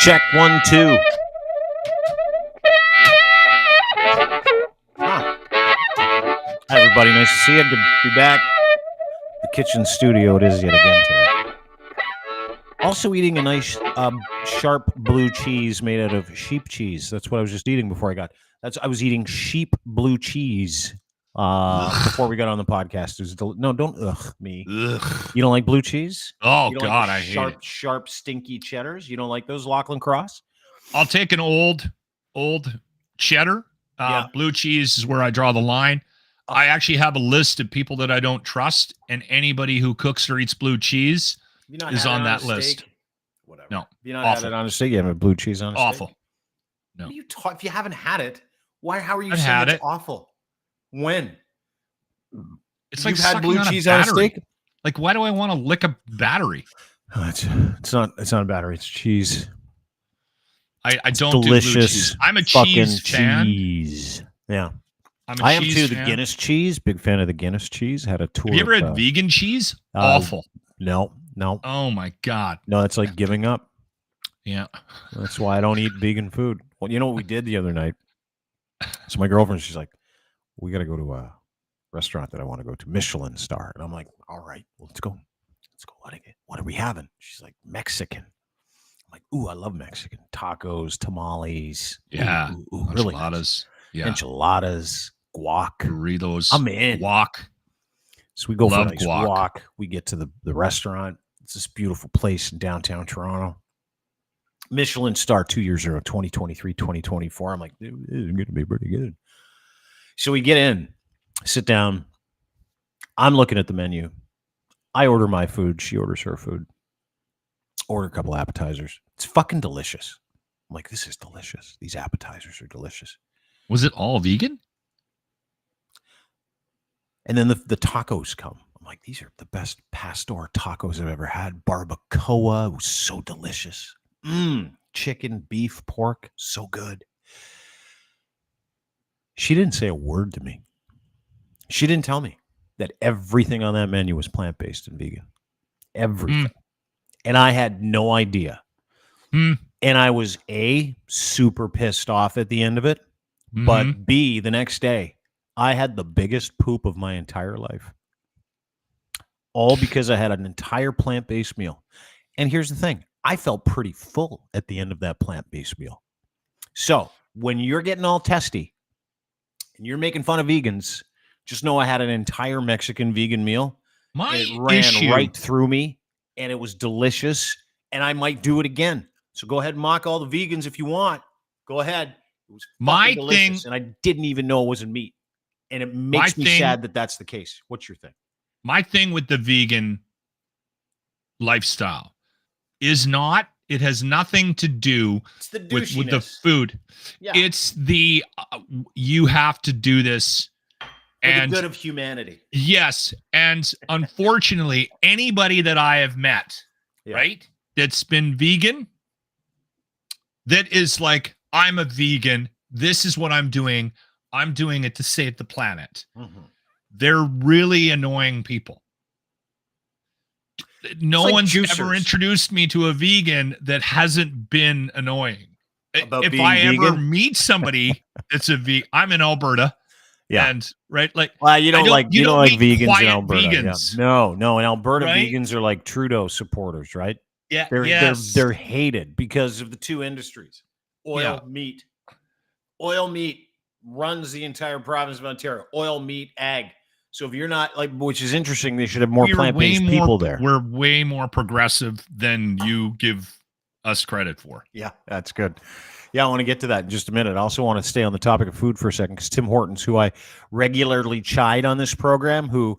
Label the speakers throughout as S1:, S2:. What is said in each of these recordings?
S1: Check 1, 2. Hi, everybody. Nice to see you. Good to be back. The kitchen studio it is yet again today. Also eating a nice sharp blue cheese made out of sheep cheese. That's what I was just eating before I was eating sheep blue cheese before we got on the podcast. No, don't me.
S2: Ugh.
S1: You don't like blue cheese?
S2: Oh,
S1: you don't
S2: God,
S1: like
S2: I hate it.
S1: Sharp, stinky cheddars? You don't like those Lochlin Cross?
S2: I'll take an old cheddar. Blue cheese is where I draw the line. I actually have a list of people that I don't trust, and anybody who cooks or eats blue cheese is on that list.
S1: Whatever.
S2: No,
S1: you not had it on a steak. You have blue cheese on a
S2: awful.
S1: Steak?
S2: No.
S1: What are you if you haven't had it, how are you
S2: I've
S1: saying
S2: had
S1: it's
S2: it.
S1: awful? When?
S2: It's like
S1: you've had blue
S2: on
S1: cheese
S2: a
S1: on a
S2: battery.
S1: steak?
S2: Like, why do I want to lick a battery?
S1: It's not a battery. It's cheese.
S2: I don't
S1: delicious
S2: do blue cheese. I'm a cheese fan.
S1: Cheese. Yeah.
S2: I am too.
S1: The Guinness cheese. Big fan of the Guinness cheese. Had a tour.
S2: Have you ever had vegan cheese? Awful.
S1: No.
S2: Oh my God.
S1: No, it's like giving up.
S2: Yeah.
S1: That's why I don't eat vegan food. Well, you know what we did the other night? So my girlfriend, she's like, we got to go to a restaurant that I want to go to, Michelin star. And I'm like, all right, well, let's go. What are we having? She's like, Mexican. I'm like, ooh, I love Mexican. Tacos, tamales.
S2: Yeah.
S1: Ooh, really
S2: enchiladas.
S1: Nice. Yeah. Enchiladas, guac.
S2: Burritos.
S1: I'm in.
S2: Guac.
S1: So we go for a nice walk. We get to the restaurant. It's this beautiful place in downtown Toronto. Michelin star 2 years ago, 2023, 2024. I'm like, this is going to be pretty good. So we get in, sit down. I'm looking at the menu. I order my food. She orders her food. Order a couple appetizers. It's fucking delicious. I'm like, this is delicious. These appetizers are delicious.
S2: Was it all vegan?
S1: And then the tacos come. I'm like, these are the best pastor tacos I've ever had. Barbacoa was so delicious. Chicken, beef, pork, so good. She didn't say a word to me. She didn't tell me that everything on that menu was plant-based and vegan. Everything. And I had no idea. And I was A, super pissed off at the end of it. But B, the next day, I had the biggest poop of my entire life. All because I had an entire plant-based meal. And here's the thing. I felt pretty full at the end of that plant-based meal. So when you're getting all testy and you're making fun of vegans, just know I had an entire Mexican vegan meal. It ran right through me, and it was delicious, and I might do it again. So go ahead and mock all the vegans if you want. Go ahead. It was fucking delicious, and I didn't even know it wasn't meat. And it makes me sad that that's the case. What's your thing?
S2: My thing with the vegan lifestyle is not, it has nothing to do with the food.
S1: Yeah.
S2: It's the, you have to do this.
S1: For the good of humanity.
S2: Yes. And unfortunately, anybody that I have met, right, that's been vegan, that is like, I'm a vegan. This is what I'm doing. I'm doing it to save the planet. They're really annoying people. No one's ever introduced me to a vegan that hasn't been annoying. If I ever meet somebody that's a vegan, I'm in Alberta.
S1: Yeah.
S2: And right, like,
S1: well, you don't like vegans in Alberta.
S2: Vegans.
S1: Yeah. No, in Alberta, vegans are like Trudeau supporters, right?
S2: Yeah.
S1: They're hated because of the two industries. Meat. Oil meat runs the entire province of Ontario. Oil, meat, ag. So if you're not like, which is interesting, they should have more plant-based people there.
S2: We're way more progressive than you give us credit for.
S1: Yeah, that's good. Yeah, I want to get to that in just a minute. I also want to stay on the topic of food for a second because Tim Hortons, who I regularly chide on this program, who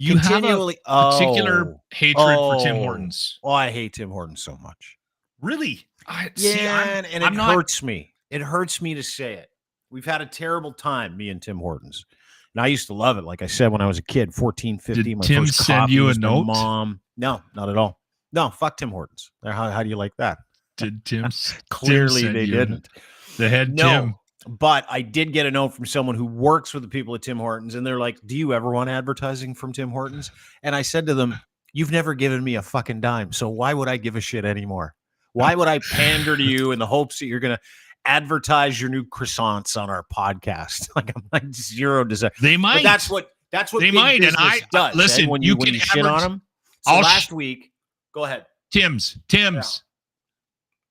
S1: continually
S2: have a particular hatred for Tim Hortons.
S1: Oh, I hate Tim Hortons so much.
S2: Really?
S1: It hurts me. It hurts me to say it. We've had a terrible time, me and Tim Hortons. And I used to love it. Like I said, when I was a kid, 14, 15.
S2: Did Tim send you a note?
S1: Mom. No, not at all. No, fuck Tim Hortons. How do you like that?
S2: Did Tim?
S1: Clearly they didn't.
S2: The head Tim.
S1: But I did get a note from someone who works with the people at Tim Hortons, and they're like, do you ever want advertising from Tim Hortons? And I said to them, you've never given me a fucking dime, so why would I give a shit anymore? Why would I pander to you in the hopes that you're going to advertise your new croissants on our podcast? Like I'm like zero desire.
S2: They might.
S1: But that's what
S2: they
S1: big
S2: might.
S1: business
S2: And I
S1: does.
S2: listen.
S1: When
S2: you
S1: you
S2: can
S1: shit on them. So last week, go ahead.
S2: Tim's.
S1: Yeah.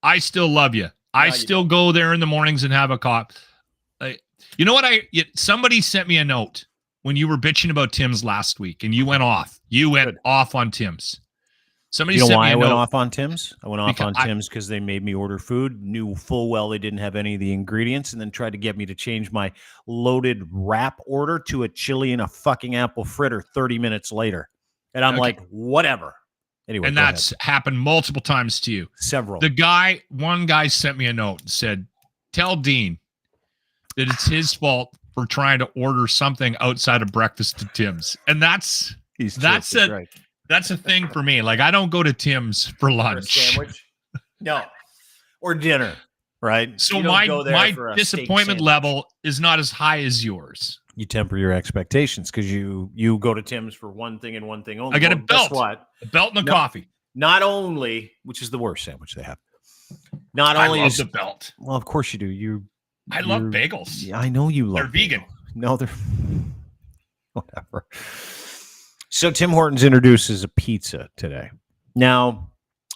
S2: I still love you. I still go there in the mornings and have a cup. You know what? Somebody sent me a note when you were bitching about Tim's last week, and you went off. You went off on Tim's. Somebody sent me a note.
S1: I went off on Tim's? I went off on Tim's because they made me order food, knew full well they didn't have any of the ingredients, and then tried to get me to change my loaded wrap order to a chili and a fucking apple fritter 30 minutes later. And I'm like, whatever. Anyway,
S2: and that's happened multiple times to you.
S1: Several.
S2: One guy sent me a note and said, tell Dean that it's his fault for trying to order something outside of breakfast to Tim's. And that's a thing for me. Like, I don't go to Tim's for lunch.
S1: For a sandwich? No. Or dinner, right?
S2: So my disappointment level is not as high as yours.
S1: You temper your expectations because you go to Tim's for one thing and one thing only.
S2: I get a belt.
S1: Guess what?
S2: A belt and a coffee.
S1: Not only, which is the worst sandwich they have.
S2: I love the belt.
S1: Well, of course you do.
S2: I love bagels.
S1: Yeah, I know you love.
S2: They're vegan.
S1: No, they're whatever. So Tim Hortons introduces a pizza today. Now,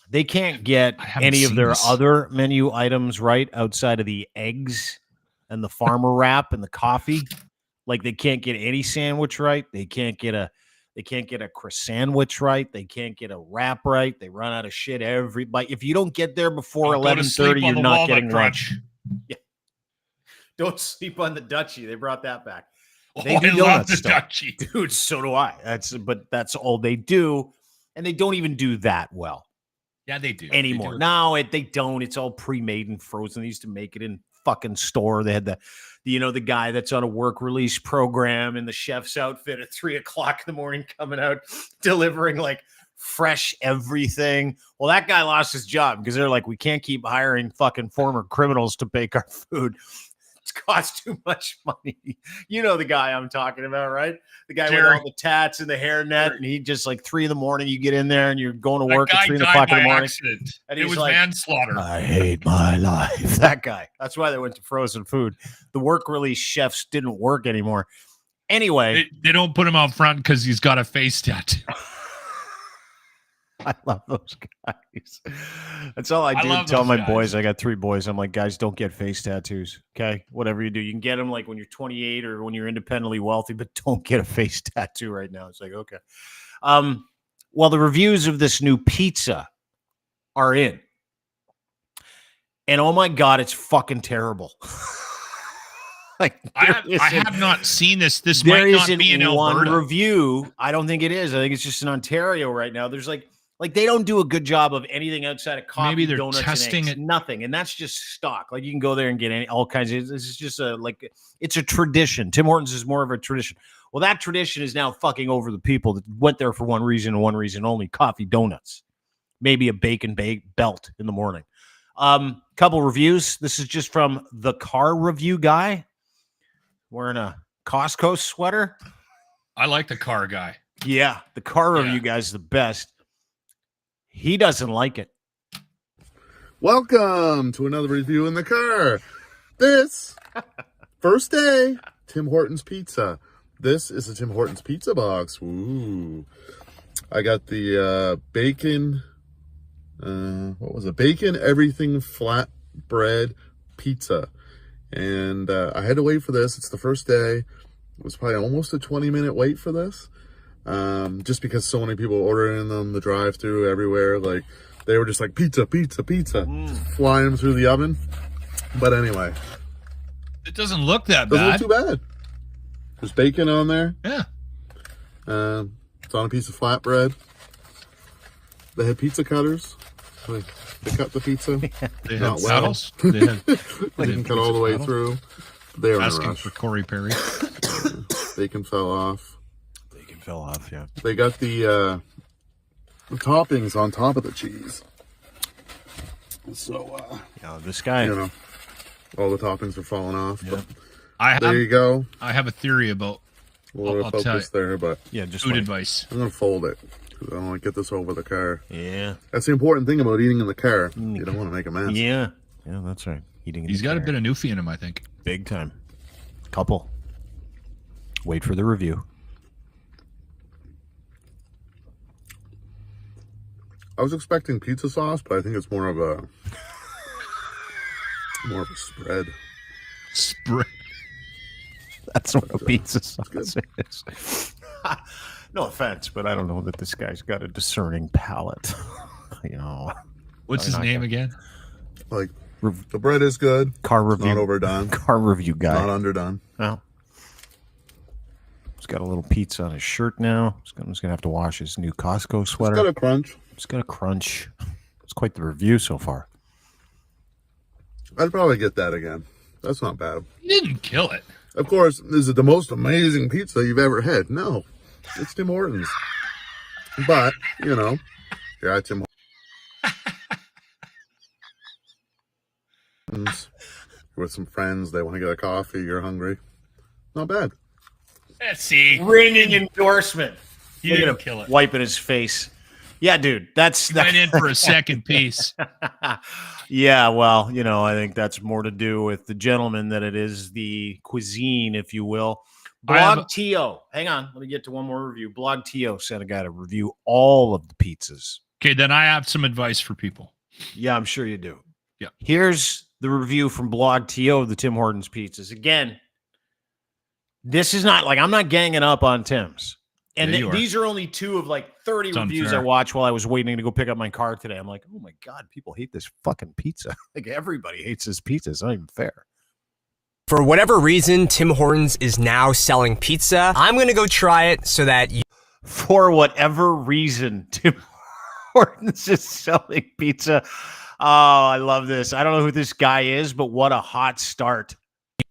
S1: they can't get any of their other menu items right outside of the eggs and the farmer wrap and the coffee. Like they can't get any sandwich right. They can't get a croissant right. They can't get a wrap right. They run out of shit if you don't get there before 11:30, you're not getting lunch. Yeah. Don't sleep on the Dutchie. They brought that back. They do
S2: love the Dutchie.
S1: Dude, so do I. That's all they do. And they don't even do that well.
S2: Yeah, they do.
S1: Anymore. No, they don't. It's all pre-made and frozen. They used to make it in fucking store. They had the guy that's on a work release program in the chef's outfit at 3:00 in the morning coming out delivering like fresh everything. Well, that guy lost his job because they're like, we can't keep hiring fucking former criminals to bake our food. It costs too much money. You know the guy I'm talking about, right? The guy with all the tats and the hairnet, and he just like 3 a.m. you get in there and you're going to work at 3 o'clock in the morning.
S2: Accident.
S1: And
S2: it was like, manslaughter.
S1: I hate my life. That guy. That's why they went to frozen food. The work release chefs didn't work anymore. Anyway,
S2: they don't put him out front because he's got a face tattoo.
S1: I love those guys. That's all I do. Tell my boys. I got 3 boys. I'm like, guys, don't get face tattoos. Okay, whatever you do, you can get them like when you're 28 or when you're independently wealthy, but don't get a face tattoo right now. It's like, okay. Well, the reviews of this new pizza are in, and oh my god, it's fucking terrible. Like
S2: I have not seen this. This might not be in Alberta.
S1: One review. I don't think it is. I think it's just in Ontario right now. There's like they don't do a good job of anything outside of coffee.
S2: Maybe they're
S1: donuts,
S2: testing
S1: and eggs. Nothing, and that's just stock. Like you can go there and get all kinds of. This is just it's a tradition. Tim Hortons is more of a tradition. Well, that tradition is now fucking over the people that went there for one reason and one reason only: coffee, donuts, maybe a bacon belt in the morning. Couple reviews. This is just from the car review guy wearing a Costco sweater.
S2: I like the car guy.
S1: Yeah, the car review guy's the best. He doesn't like it.
S3: Welcome to another review in the car. This first day, Tim Hortons pizza. This is a Tim Hortons pizza box. Ooh. I got the bacon, what was it? Bacon everything flatbread pizza. And I had to wait for this. It's the first day. It was probably almost a 20-minute wait for this. Just because so many people ordering them, the drive-thru everywhere, like they were just like pizza, flying them through the oven. But anyway,
S2: it doesn't look that bad.
S3: Doesn't look too bad. There's bacon on there.
S2: Yeah.
S3: It's on a piece of flatbread. They had pizza cutters. They cut the pizza.
S2: They had saddles. They
S3: can cut all the way through. They are
S2: asking for Corey Perry.
S3: Bacon fell off.
S1: Yeah.
S3: They got the toppings on top of the cheese. So,
S1: this guy,
S3: all the toppings are falling off.
S1: Yeah.
S3: But there you go.
S2: I have a theory about.
S3: I'll tell you there, but
S2: just food advice.
S3: I'm gonna fold it. I don't want to get this over the car.
S1: Yeah.
S3: That's the important thing about eating in the car. You don't want to make a mess.
S1: Yeah. Yeah, that's right. Eating.
S2: He's got a bit of Newfie in him, I think.
S1: Big time. Couple. Wait for the review.
S3: I was expecting pizza sauce, but I think it's more of a spread.
S2: Spread.
S1: That's what a pizza sauce is. No offense, but I don't know that this guy's got a discerning palate. You know.
S2: What's his name again?
S3: Like, the bread is good.
S1: Car review.
S3: Not overdone.
S1: Car review guy.
S3: Not underdone.
S1: Well, he's got a little pizza on his shirt now. He's going to have to wash his new Costco sweater.
S3: It's got a crunch.
S1: It's got a crunch. It's quite the review so far.
S3: I'd probably get that again. That's not bad.
S2: He didn't kill it.
S3: Of course, is it the most amazing pizza you've ever had? No. It's Tim Hortons. But, you know, you're at Tim Hortons. You're with some friends. They want to get a coffee. You're hungry. Not bad.
S2: Let's see.
S1: Ringing endorsement.
S2: You didn't kill it.
S1: Wiping his face. Yeah, dude. That's
S2: Went in for a second piece.
S1: Yeah, well, you know, I think that's more to do with the gentleman than it is the cuisine, if you will. Blog T.O. Hang on. Let me get to one more review. Blog T.O. sent a guy to review all of the pizzas.
S2: Okay, then I have some advice for people.
S1: Yeah, I'm sure you do.
S2: Yeah.
S1: Here's the review from Blog T.O. of the Tim Hortons pizzas. Again, this is not like I'm not ganging up on Tim's. And these are only 2 of like 30
S2: It's
S1: reviews
S2: unfair.
S1: I watched while I was waiting to go pick up my car today. I'm like, oh my God, people hate this fucking pizza. Like everybody hates this pizza. It's not even fair.
S4: For whatever reason, Tim Hortons is now selling pizza. I'm going to go try it so that you...
S1: For whatever reason, Tim Hortons is selling pizza. Oh, I love this. I don't know who this guy is, but what a hot start.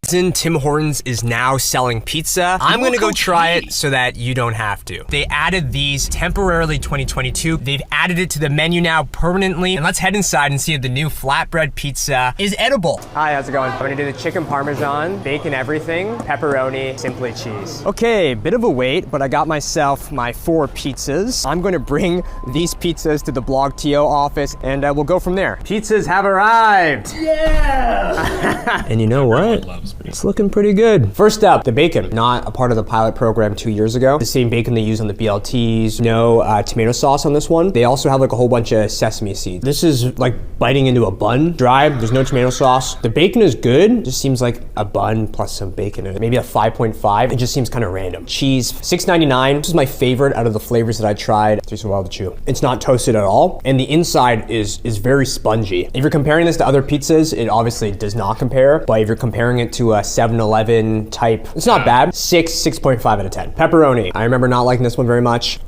S4: Tim Hortons is now selling pizza. I'm going to go try it so that you don't have to. They added these temporarily 2022. They've added it to the menu now permanently. And let's head inside and see if the new flatbread pizza is edible.
S5: Hi, how's it going? I'm gonna do the chicken parmesan, bacon everything, pepperoni, simply cheese. Okay, bit of a wait, but I got myself my 4 pizzas. I'm gonna bring these pizzas to the Blog TO office and we'll go from there. Pizzas have arrived! Yeah! And you know what? It's looking pretty good. First up, the bacon. Not a part of the pilot program 2 years ago. The same bacon they use on the BLTs. No tomato sauce on this one. They also have like a whole bunch of sesame seeds. This is like biting into a bun. Dry, there's no tomato sauce. The bacon is good. It just seems like a bun plus some bacon in it. Maybe a 5.5. It just seems kind of random. Cheese, $6.99. This is my favorite out of the flavors that I tried. It takes a while to chew. It's not toasted at all. And the inside is very spongy. If you're comparing this to other pizzas, it obviously does not compare. But if you're comparing it to a 7-Eleven type, it's not bad. 6.5 out of 10. Pepperoni. I remember not liking this one very much.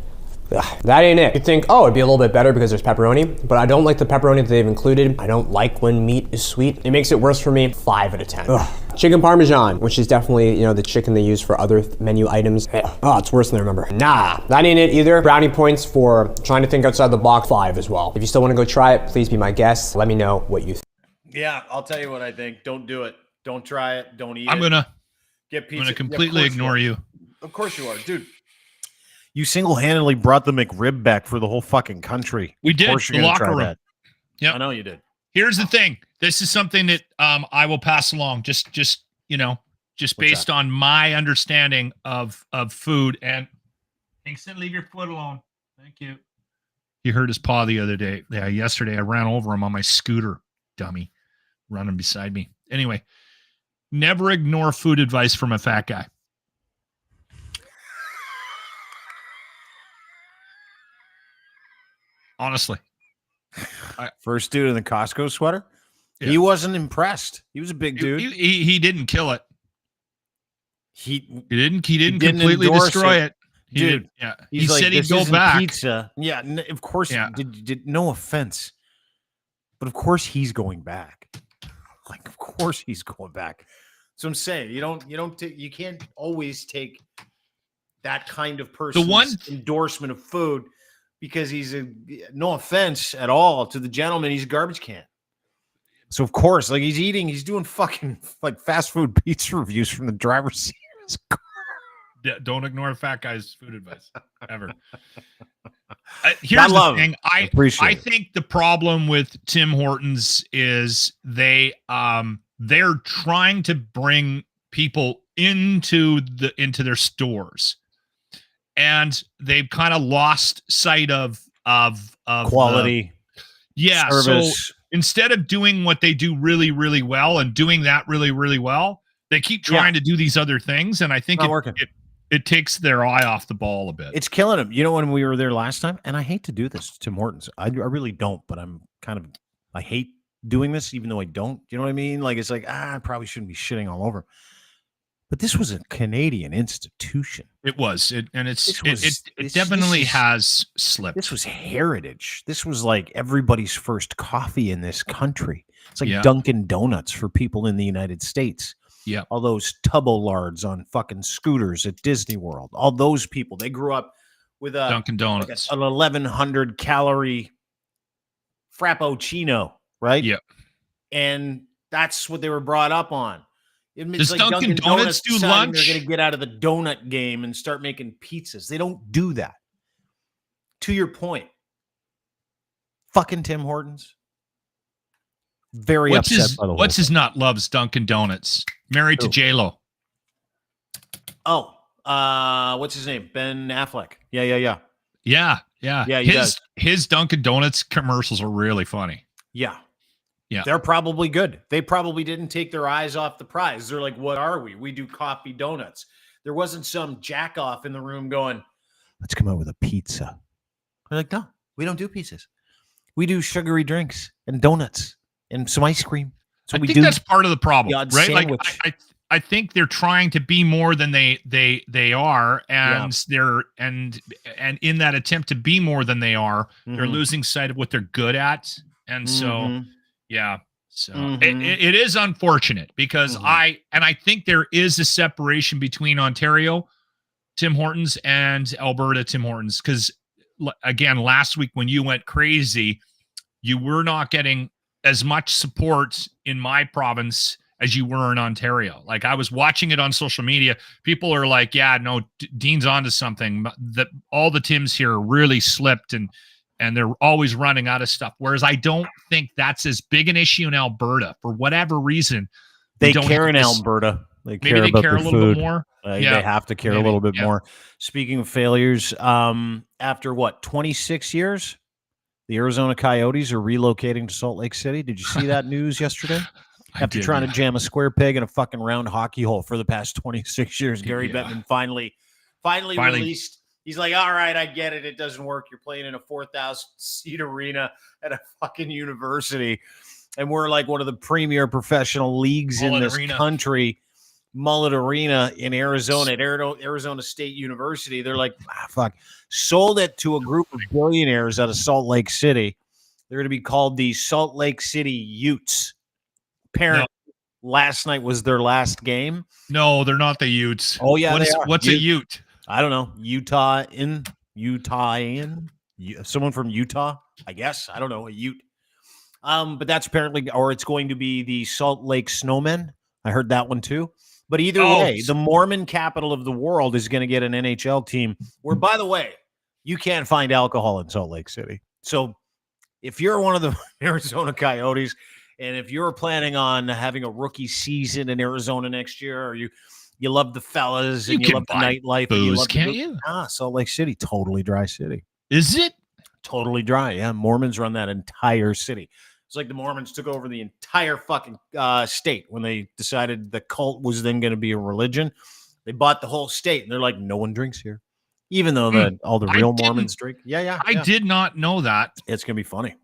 S5: Ugh, that ain't it. You'd think, oh, it'd be a little bit better because there's pepperoni, but I don't like the pepperoni that they've included. I don't like when meat is sweet. It makes it worse for me. 5 out of 10. Ugh. Chicken parmesan, which is definitely, you know, the chicken they use for other menu items. Oh, it's worse than I remember. Nah, that ain't it either. Brownie points for trying to think outside the box. 5 as well. If you still want to go try it, please be my guest. Let me know what you think.
S1: Yeah, I'll tell you what I think. Don't do it. Don't try it. Don't eat it.
S2: I'm gonna
S1: pizza.
S2: completely ignore you.
S1: Of course you are, dude. You single-handedly brought the McRib back for the whole fucking country.
S2: We did.
S1: Of course
S2: The
S1: you're gonna
S2: locker
S1: try
S2: room.
S1: that.
S2: Yep.
S1: I know you did.
S2: Here's the thing. This is something that I will pass along. Just based on my understanding of food. And Kingston, leave your foot alone. Thank you. He hurt his paw the other day. Yeah, yesterday I ran over him on my scooter. Dummy, running beside me. Anyway, never ignore food advice from a fat guy. Honestly.
S1: First dude in the Costco sweater.
S2: Yeah.
S1: He wasn't impressed. He was a big dude.
S2: He didn't kill it.
S1: He
S2: didn't completely destroy it.
S1: Dude,
S2: yeah.
S1: He's
S2: He
S1: like,
S2: said he'd
S1: "This
S2: go
S1: isn't
S2: back.
S1: Pizza. Yeah, of course.
S2: Yeah.
S1: Did no offense, but of course he's going back. Like, of course he's going back. So I'm saying you can't always take that kind of person's endorsement of food because he's no offense at all to the gentleman. He's a garbage can. So of course, like he's doing fucking like fast food pizza reviews from the driver's seat of his car.
S2: Yeah, don't ignore a fat guy's food advice ever. Here's the
S1: love
S2: thing. I
S1: appreciate
S2: think the problem with Tim Hortons is they're trying to bring people into their stores, and they've kind of lost sight of
S1: quality. Service.
S2: So instead of doing what they do really, really well and doing that really, really well, they keep trying to do these other things. And I think it takes their eye off the ball a bit.
S1: It's killing them. You know, when we were there last time, and I hate to do this to Tim Hortons. I really don't, but I hate doing this, even though I don't. You know what I mean? Like, it's like, I probably shouldn't be shitting all over. But this was a Canadian institution.
S2: It was. It definitely has slipped.
S1: This was heritage. This was like everybody's first coffee in this country. It's like Dunkin' Donuts for people in the United States.
S2: Yeah.
S1: All those tubbo-lards on fucking scooters at Disney World. All those people, they grew up with a
S2: Dunkin' Donuts.
S1: Like an 1,100 calorie Frappuccino, right?
S2: Yeah.
S1: And that's what they were brought up on.
S2: Does like Dunkin' Donuts do lunch?
S1: They're going to get out of the donut game and start making pizzas. They don't do that. To your point, fucking Tim Hortons. Very upset by the whole
S2: What's his
S1: thing.
S2: nut loves Dunkin' Donuts. Married to J-Lo.
S1: Oh, what's his name? Ben Affleck. Yeah.
S2: Yeah, his Dunkin' Donuts commercials are really funny.
S1: Yeah.
S2: Yeah.
S1: They're probably good. They probably didn't take their eyes off the prize. They're like, what are we? We do coffee donuts. There wasn't some jack off in the room going, let's come out with a pizza. They're like, no, we don't do pizzas. We do sugary drinks and donuts and some ice cream.
S2: I think that's part of the problem, right?
S1: Sandwich.
S2: Like I think they're trying to be more than they are, and they're and in that attempt to be more than they are, they're losing sight of what they're good at, and so. Yeah. So it is unfortunate because I think there is a separation between Ontario Tim Hortons and Alberta Tim Hortons. Because again, last week when you went crazy, you were not getting as much support in my province as you were in Ontario. Like I was watching it on social media. People are like, yeah, no, Dean's onto something. That all the Tims here really slipped and they're always running out of stuff. Whereas I don't think that's as big an issue in Alberta for whatever reason.
S1: They care in Alberta. They care about
S2: care a little bit more.
S1: They have to care a little bit more. Speaking of failures, after 26 years, the Arizona Coyotes are relocating to Salt Lake City. Did you see that news yesterday? After trying to jam a square peg in a fucking round hockey hole for the past 26 years, Gary Bettman finally released. He's like, all right, I get it. It doesn't work. You're playing in a 4,000-seat arena at a fucking university. And we're like one of the premier professional leagues in this country. Mullet Arena in Arizona at Arizona State University. They're like, fuck. Sold it to a group of billionaires out of Salt Lake City. They're going to be called the Salt Lake City Utes. Apparently, last night was their last game.
S2: No, they're not the Utes.
S1: Oh, yeah,
S2: what's a Ute?
S1: I don't know. Utah someone from Utah, I guess. I don't know, a Ute. But that's apparently, or it's going to be the Salt Lake Snowmen. I heard that one too. But either way, the Mormon capital of the world is going to get an NHL team where, by the way, you can't find alcohol in Salt Lake City. So if you're one of the Arizona Coyotes and if you're planning on having a rookie season in Arizona next year, or you love the fellas and you love the nightlife.
S2: Booze, can't you?
S1: Salt Lake City, totally dry city.
S2: Is it?
S1: Totally dry. Yeah, Mormons run that entire city. It's like the Mormons took over the entire fucking state when they decided the cult was then going to be a religion. They bought the whole state, and they're like, no one drinks here, even though all the real Mormons drink. Yeah.
S2: I did not know that.
S1: It's going to be funny.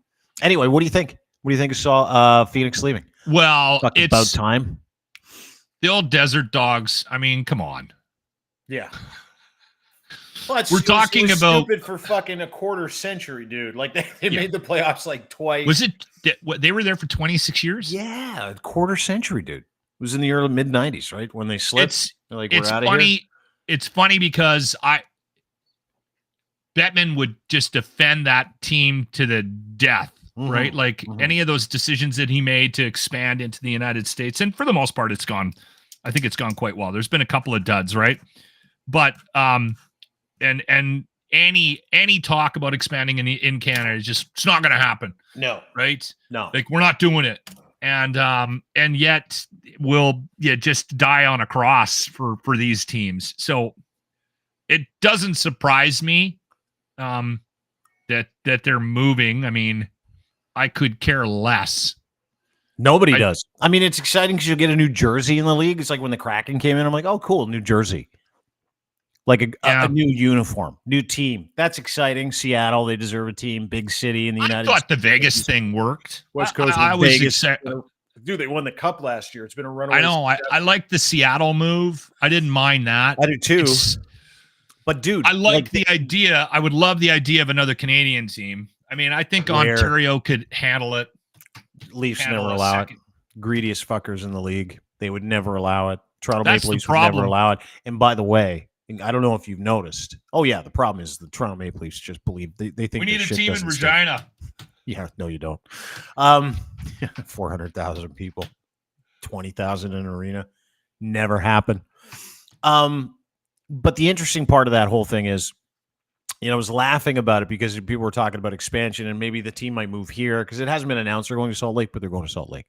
S1: Anyway, what do you think? What do you think of Phoenix leaving?
S2: Well,
S1: it's about time.
S2: The old desert dogs. I mean, come on.
S1: Yeah. Well,
S2: we're talking about
S1: stupid for fucking a quarter century, dude. Like they made the playoffs like twice.
S2: Was it? They were there for 26 years.
S1: Yeah, a quarter century, dude. It was in the early mid 90s, right? When they slipped. We're out of here.
S2: It's funny because Bettman would just defend that team to the death. Right? Like any of those decisions that he made to expand into the United States. And for the most part, I think it's gone quite well. There's been a couple of duds, right? But, and any talk about expanding in Canada is just, it's not going to happen.
S1: No.
S2: Right?
S1: No.
S2: Like, we're not doing it. And yet we'll just die on a cross for these teams. So it doesn't surprise me that they're moving. I mean, I could care less.
S1: Nobody does. I mean, it's exciting because you'll get a New Jersey in the league. It's like when the Kraken came in, I'm like, oh, cool, New Jersey. Like a new uniform, new team. That's exciting. Seattle, they deserve a team. Big city in the United States.
S2: I thought the Vegas thing worked.
S1: West Coast,
S2: I was
S1: Vegas.
S2: excited.
S1: Dude, they won the cup last year. It's been a runaway.
S2: I know. I like the Seattle move. I didn't mind that.
S1: I do too. But dude,
S2: I like the idea. I would love the idea of another Canadian team. I mean, I think Ontario could handle it.
S1: Leafs never allow it. Greediest fuckers in the league. They would never allow it. Toronto Maple Leafs would never allow it. And by the way, I don't know if you've noticed. Oh yeah, the problem is the Toronto Maple Leafs just believe they think
S2: we need a team in Regina.
S1: Yeah, no, you don't. 400,000 people, 20,000 in an arena, never happen. But the interesting part of that whole thing is, I was laughing about it because people were talking about expansion and maybe the team might move here because it hasn't been announced they're going to Salt Lake, but they're going to Salt Lake.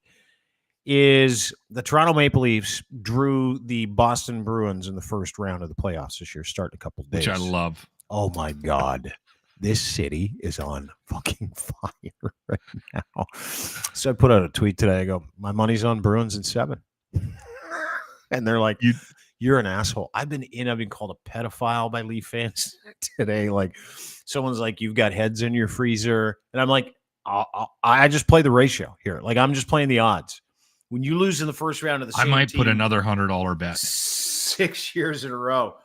S1: Is the Toronto Maple Leafs drew the Boston Bruins in the first round of the playoffs this year, starting a couple of days.
S2: Which I love.
S1: Oh my God. This city is on fucking fire right now. So I put out a tweet today. I go, my money's on Bruins in 7. And they're like, you're an asshole. I've been called a pedophile by Leaf fans today. Like, someone's like, you've got heads in your freezer. And I'm like, I just play the ratio here. Like, I'm just playing the odds. When you lose in the first round of the same
S2: I might
S1: team,
S2: put another $100 bet
S1: 6 years in a row,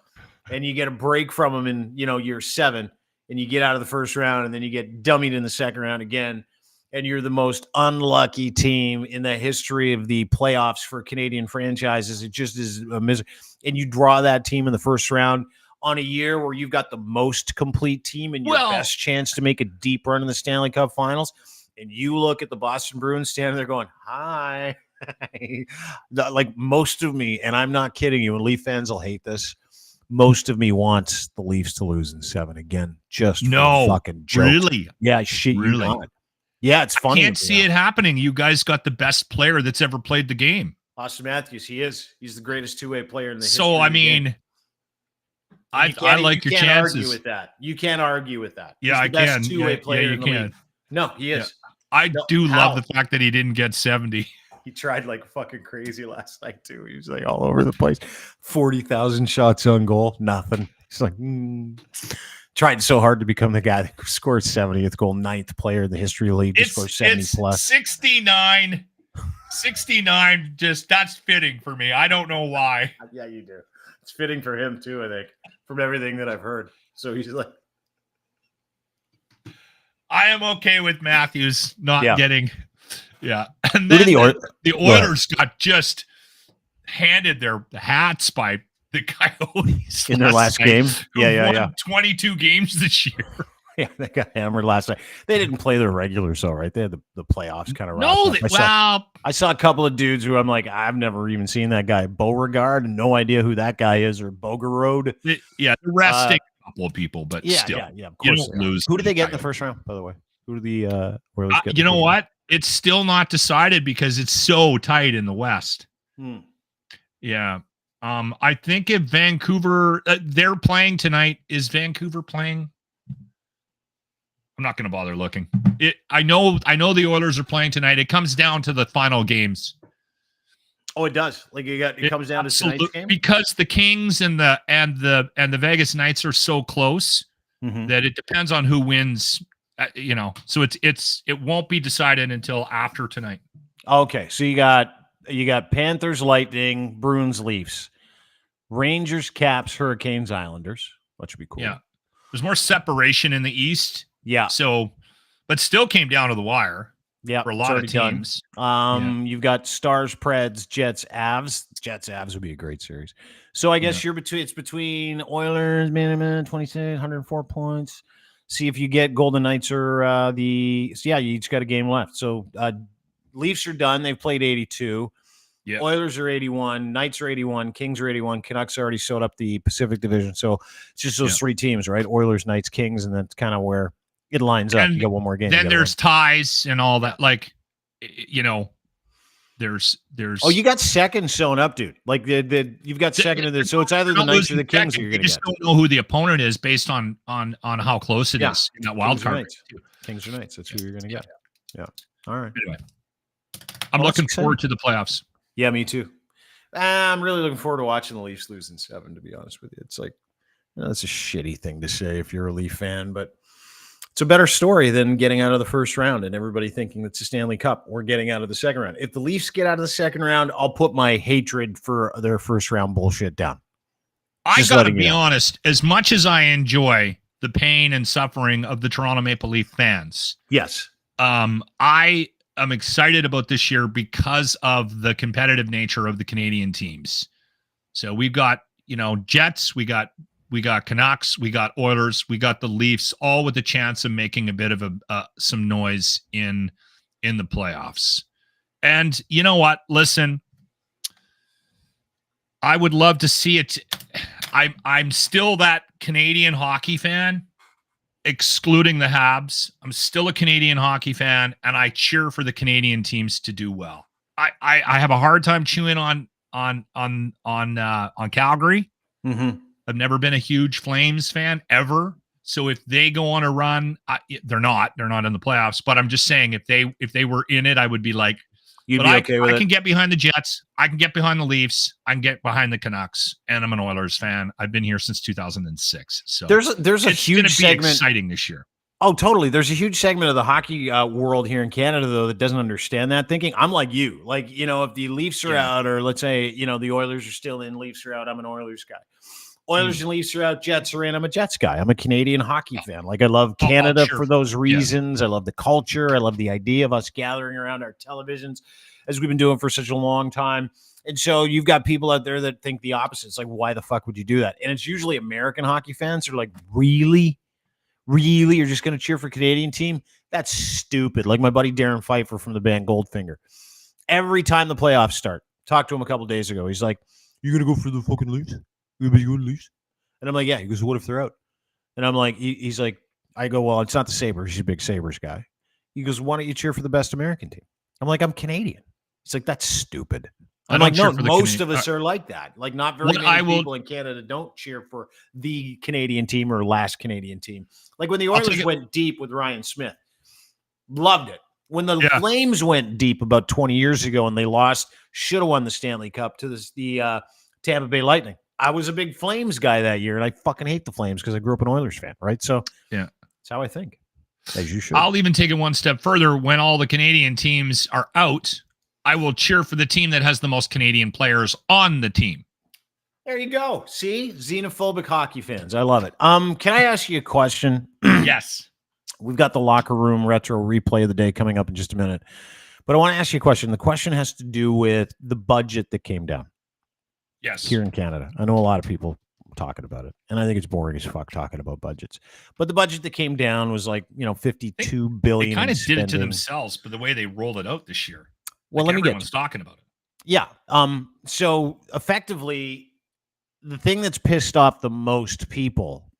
S1: and you get a break from them in year 7, and you get out of the first round, and then you get dummied in the second round again, and you're the most unlucky team in the history of the playoffs for Canadian franchises. It just is a misery. And you draw that team in the first round on a year where you've got the most complete team and your best chance to make a deep run in the Stanley Cup Finals. And you look at the Boston Bruins standing there going, hi. Like, most of me, and I'm not kidding you, and Leaf fans will hate this, most of me wants the Leafs to lose in 7 again. Just for fucking joke.
S2: Really?
S1: Yeah, shit you not. Yeah, it's funny.
S2: I can't see it happening. You guys got the best player that's ever played the game.
S1: Austin Matthews, he's the greatest two-way player in the history.
S2: So, I mean, I like your chances.
S1: Argue with that. You can't argue with that.
S2: Yeah, I can.
S1: Two-way player
S2: you can.
S1: No, he is.
S2: Yeah. I do love the fact that he didn't get 70.
S1: He tried like fucking crazy last night too. He was like all over the place. 40,000 shots on goal, nothing. He's like, tried so hard to become the guy that scored 70th goal, 9th player in the history of the league to score 70 plus.
S2: 69. Just that's fitting for me. I don't know why.
S1: Yeah, you do. It's fitting for him too, I think, from everything that I've heard. So he's like,
S2: I am okay with Matthews not getting. Yeah. And
S1: then
S2: the Oilers got just handed their hats by the Coyotes
S1: in their last game. Yeah.
S2: 22 games this year.
S1: Yeah, they got hammered last night. They didn't play their regulars, though, right? They had the playoffs kind of. I saw a couple of dudes who I'm like, I've never even seen that guy. Beauregard, no idea who that guy is, or Bogorode.
S2: They're resting a couple of people, but still,
S1: of course.
S2: Lose.
S1: Who did they get in the first round, by the way? Who did the Oilers get?
S2: You know what? It's still not decided because it's so tight in the West. Yeah. I think if Vancouver, they're playing tonight. Is Vancouver playing? I'm not going to bother looking. I know the Oilers are playing tonight. It comes down to the final games.
S1: Oh, it does. Like it comes down to tonight's game
S2: because the Kings and the Vegas Knights are so close that it depends on who wins. So it won't be decided until after tonight.
S1: Okay, so you got Panthers, Lightning, Bruins, Leafs, Rangers, Caps, Hurricanes, Islanders, which would be cool.
S2: Yeah, there's more separation in the East.
S1: Yeah.
S2: So, but still came down to the wire.
S1: Yeah,
S2: for a lot of teams.
S1: You've got Stars, Preds, Jets, Avs. Jets, Avs would be a great series. So I guess it's between Oilers, 26, 104 points. See if you get Golden Knights or you each got a game left. So Leafs are done. They've played 82.
S2: Yeah.
S1: Oilers are 81, Knights are 81, Kings are 81, Canucks already sewed up the Pacific Division. So it's just those three teams, right? Oilers, Knights, Kings, and that's kind of where it lines up.
S2: And
S1: you got one more game.
S2: Then there's ties and all that. Like, you know, there's.
S1: Oh, you got second sewn up, dude. Like you've got second in this. So it's either the Knights or the Kings. You're
S2: You
S1: gonna
S2: just
S1: get.
S2: don't know who the opponent is based on how close it is in that wild
S1: Kings or
S2: card.
S1: Knights. Kings or Knights. That's who you're gonna get. Yeah. All right.
S2: Anyway, I'm looking forward to the playoffs.
S1: Yeah, me too. I'm really looking forward to watching the Leafs lose in 7, to be honest with you. It's like, that's a shitty thing to say if you're a Leaf fan, but it's a better story than getting out of the first round and everybody thinking it's a Stanley Cup or getting out of the second round. If the Leafs get out of the second round, I'll put my hatred for their first round bullshit down.
S2: I got to be honest, as much as I enjoy the pain and suffering of the Toronto Maple Leaf fans.
S1: Yes.
S2: I'm excited about this year because of the competitive nature of the Canadian teams. So we've got, Jets, we got Canucks, we got Oilers, we got the Leafs, all with a chance of making a bit of some noise in the playoffs. And you know what? Listen, I would love to see it. I'm still that Canadian hockey fan. Excluding the Habs, I'm still a Canadian hockey fan, and I cheer for the Canadian teams to do well. I have a hard time chewing on Calgary.
S1: Mm-hmm.
S2: I've never been a huge Flames fan ever. So if they go on a run, they're not in the playoffs. But I'm just saying, if they were in it, I would be like,
S1: You'd be okay with it.
S2: I can get behind the Jets. I can get behind the Leafs. I can get behind the Canucks. And I'm an Oilers fan. I've been here since 2006. So
S1: there's a
S2: it's
S1: huge segment.
S2: Exciting this year.
S1: Oh, totally. There's a huge segment of the hockey world here in Canada, though, that doesn't understand that thinking. I'm like you. Like, if the Leafs are out, or let's say, the Oilers are still in, Leafs are out, I'm an Oilers guy. Oilers and Leafs are out, Jets are in, I'm a Jets guy. I'm a Canadian hockey fan. Like, I love Canada for those reasons. I love the culture. I love the idea of us gathering around our televisions, as we've been doing for such a long time. And so you've got people out there that think the opposite. It's like, why the fuck would you do that? And it's usually American hockey fans who are like, really? You're just going to cheer for Canadian team? That's stupid. Like my buddy Darren Pfeiffer from the band Goldfinger. Every time the playoffs start, talked to him a couple days ago. He's like, you going to go for the fucking Leafs? You going to Leafs? And I'm like, yeah. He goes, what if they're out? And I'm like, he's like, I go, well, it's not the Sabres. He's a big Sabres guy. He goes, why don't you cheer for the best American team? I'm like, I'm Canadian. He's like, that's stupid. I'm like, no, most of us are like that. Like, not very many people in Canada don't cheer for the Canadian team or last Canadian team. Like when the Oilers went deep with Ryan Smith, loved it. When the Flames went deep about 20 years ago and they lost, should have won the Stanley Cup to the Tampa Bay Lightning. I was a big Flames guy that year, and I fucking hate the Flames because I grew up an Oilers fan, right? So that's how I think. As you should.
S2: I'll even take it one step further. When all the Canadian teams are out, I will cheer for the team that has the most Canadian players on the team.
S1: There you go. See? Xenophobic hockey fans. I love it. Can I ask you a question?
S2: Yes.
S1: We've got the locker room retro replay of the day coming up in just a minute. But I want to ask you a question. The question has to do with the budget that came down.
S2: Yes.
S1: Here in Canada. I know a lot of people talking about it, and I think it's boring as fuck talking about budgets. But the budget that came down was like, $52 billion.
S2: They kind of did it to themselves, but the way they rolled it out this year.
S1: Well, let me get
S2: everyone's talking about it.
S1: Yeah. So effectively, the thing that's pissed off the most people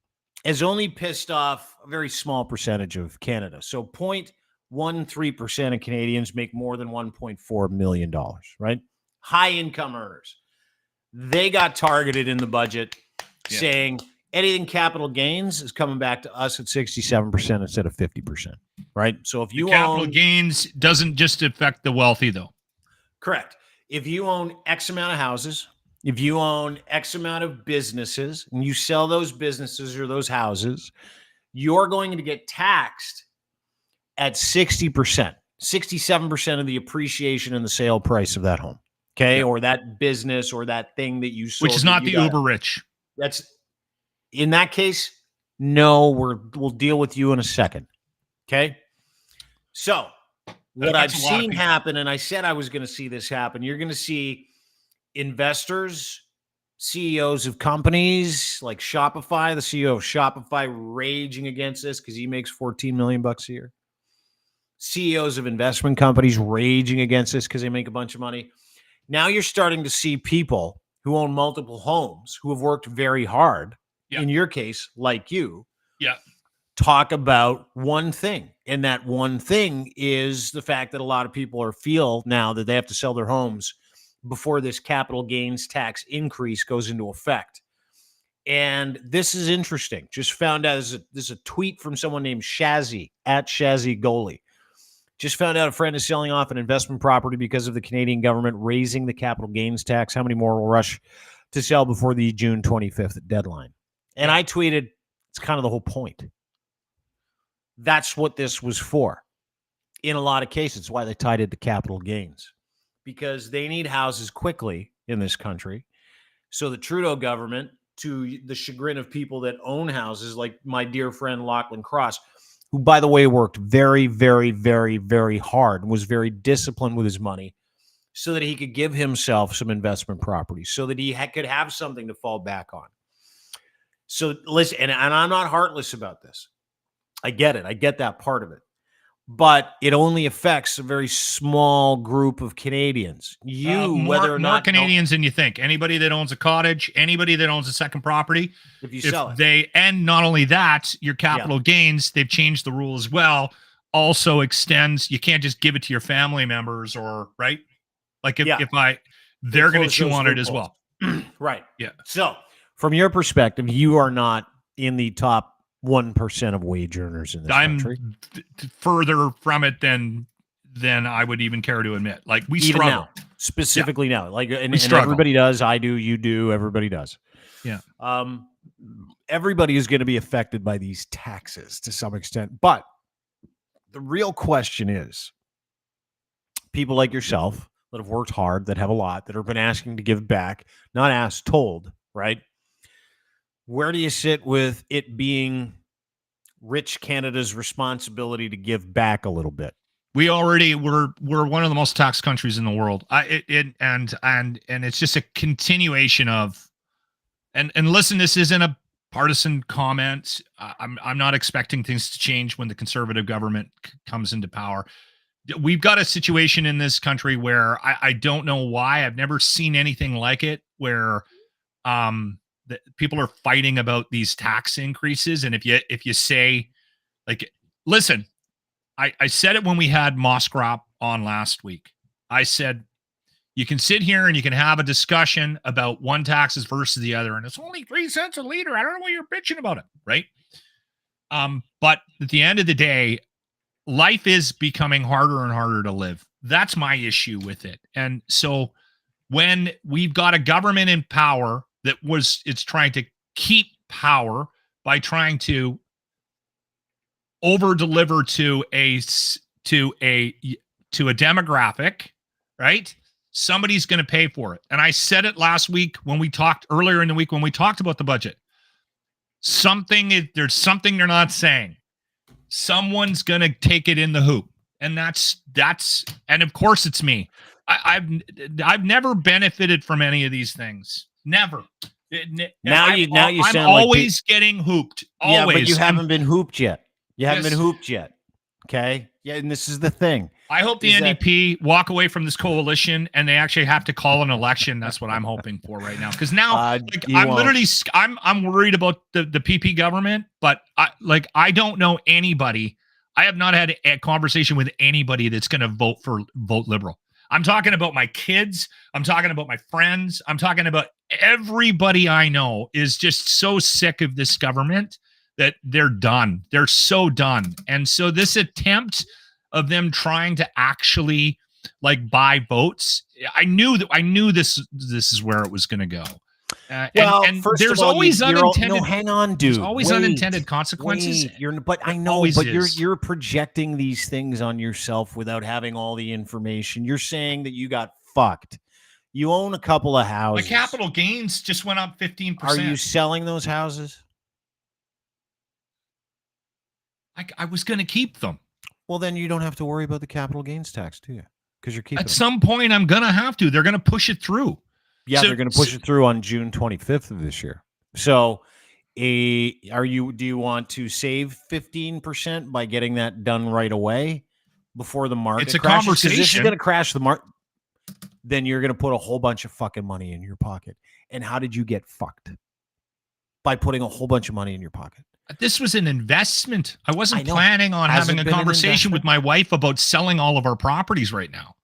S1: has only pissed off a very small percentage of Canada. So 0.13% of Canadians make more than $1.4 million, right? High income earners. They got targeted in the budget saying anything capital gains is coming back to us at 67% instead of 50%, right? So if you
S2: capital gains doesn't just affect the wealthy, though.
S1: Correct. If you own X amount of houses, if you own X amount of businesses, and you sell those businesses or those houses, you're going to get taxed at 60%, 67% of the appreciation in the sale price of that home. Okay. Or that business or that thing that you sold.
S2: Which is not the uber rich.
S1: That's in that case. No, we'll deal with you in a second. Okay. So what I've seen happen, and I said I was going to see this happen, you're going to see investors, CEOs of companies like Shopify, the CEO of Shopify raging against this because he makes $14 million a year. CEOs of investment companies raging against this because they make a bunch of money. Now you're starting to see people who own multiple homes who have worked very hard.
S2: Yeah.
S1: In your case, like you,
S2: Yeah.
S1: talk about one thing. And that one thing is the fact that a lot of people feel now that they have to sell their homes before this capital gains tax increase goes into effect. And this is interesting. Just found out there's a tweet from someone named Shazzy at Shazzy Goalie. Just found out a friend is selling off an investment property because of the Canadian government raising the capital gains tax. How many more will rush to sell before the June 25th deadline? And I tweeted, it's kind of the whole point. That's what this was for. In a lot of cases, why they tied it to capital gains. Because they need houses quickly in this country. So the Trudeau government, to the chagrin of people that own houses, like my dear friend Lochlin Cross, who, by the way, worked very, very, very, very hard and was very disciplined with his money so that he could give himself some investment properties, so that he could have something to fall back on. So listen, and I'm not heartless about this. I get it. I get that part of it. But it only affects a very small group of Canadians. Whether or not
S2: more Canadians than you think. Anybody that owns a cottage, anybody that owns a second property,
S1: if you sell it.
S2: And not only that, your capital gains, they've changed the rule as well, also extends. You can't just give it to your family members or, right? Like they're going to chew on it as well.
S1: Right.
S2: Yeah.
S1: So from your perspective, you are not in the top 1% of wage earners in this country.
S2: I'm further from it than I would even care to admit. Like we
S1: even
S2: struggle
S1: now, specifically now. Like and
S2: struggle.
S1: Everybody does. I do. You do. Everybody does.
S2: Yeah.
S1: Everybody is going to be affected by these taxes to some extent. But the real question is, people like yourself that have worked hard, that have a lot, that have been asking to give back, not asked, told, right? Where do you sit with it being rich Canada's responsibility to give back a little bit?
S2: We're one of the most taxed countries in the world. And it's just a continuation of, and listen, this isn't a partisan comment. I'm not expecting things to change when the Conservative government comes into power. We've got a situation in this country where I don't know why. I've never seen anything like it, where that people are fighting about these tax increases. And if you say, like, listen, I said it when we had Moskrop on last week. I said, you can sit here and you can have a discussion about one taxes versus the other, and it's only 3 cents a liter. I don't know why you're bitching about it, right? But at the end of the day, life is becoming harder and harder to live. That's my issue with it. And so when we've got a government in power it's trying to keep power by trying to over deliver to a demographic, right? Somebody's going to pay for it. And I said it last week earlier in the week when we talked about the budget. There's something they're not saying. Someone's going to take it in the hoop. And that's and of course it's me. I've never benefited from any of these things. Never.
S1: Now you
S2: I'm
S1: sound
S2: always getting hooped. Always.
S1: Yeah, but you haven't been hooped yet. You haven't been hooped yet. Okay. Yeah, and this is the thing.
S2: I hope the NDP walk away from this coalition and they actually have to call an election. That's what I'm hoping for right now. Because now, I'm worried about the PeePee government. But I don't know anybody. I have not had a conversation with anybody that's going to vote Liberal. I'm talking about my kids. I'm talking about my friends. I'm talking about everybody I know is just so sick of this government that they're done. They're so done. And so this attempt of them trying to actually buy votes, I knew this is where it was going to go. And
S1: first
S2: there's
S1: of all,
S2: always unintended.
S1: hang on, dude.
S2: There's always unintended consequences.
S1: You're projecting these things on yourself without having all the information. You're saying that you got fucked. You own a couple of houses.
S2: My capital gains just went up 15%.
S1: Are you selling those houses?
S2: I was going to keep them.
S1: Well, then you don't have to worry about the capital gains tax, do you? Because you're keeping
S2: At some point, I'm going to have to. They're going to push it through.
S1: Yeah, they're going to push it through on June 25th of this year. So, do you want to save 15% by getting that done right away before the market
S2: It's a
S1: crashes?
S2: conversation.
S1: This is going to crash the market. then you're going to put a whole bunch of fucking money in your pocket. And how did you get fucked? By putting a whole bunch of money in your pocket.
S2: This was an investment. I wasn't
S1: know.
S2: planning on
S1: Has
S2: having
S1: it
S2: a
S1: been an
S2: conversation with
S1: investment?
S2: my wife about selling all of our properties right now.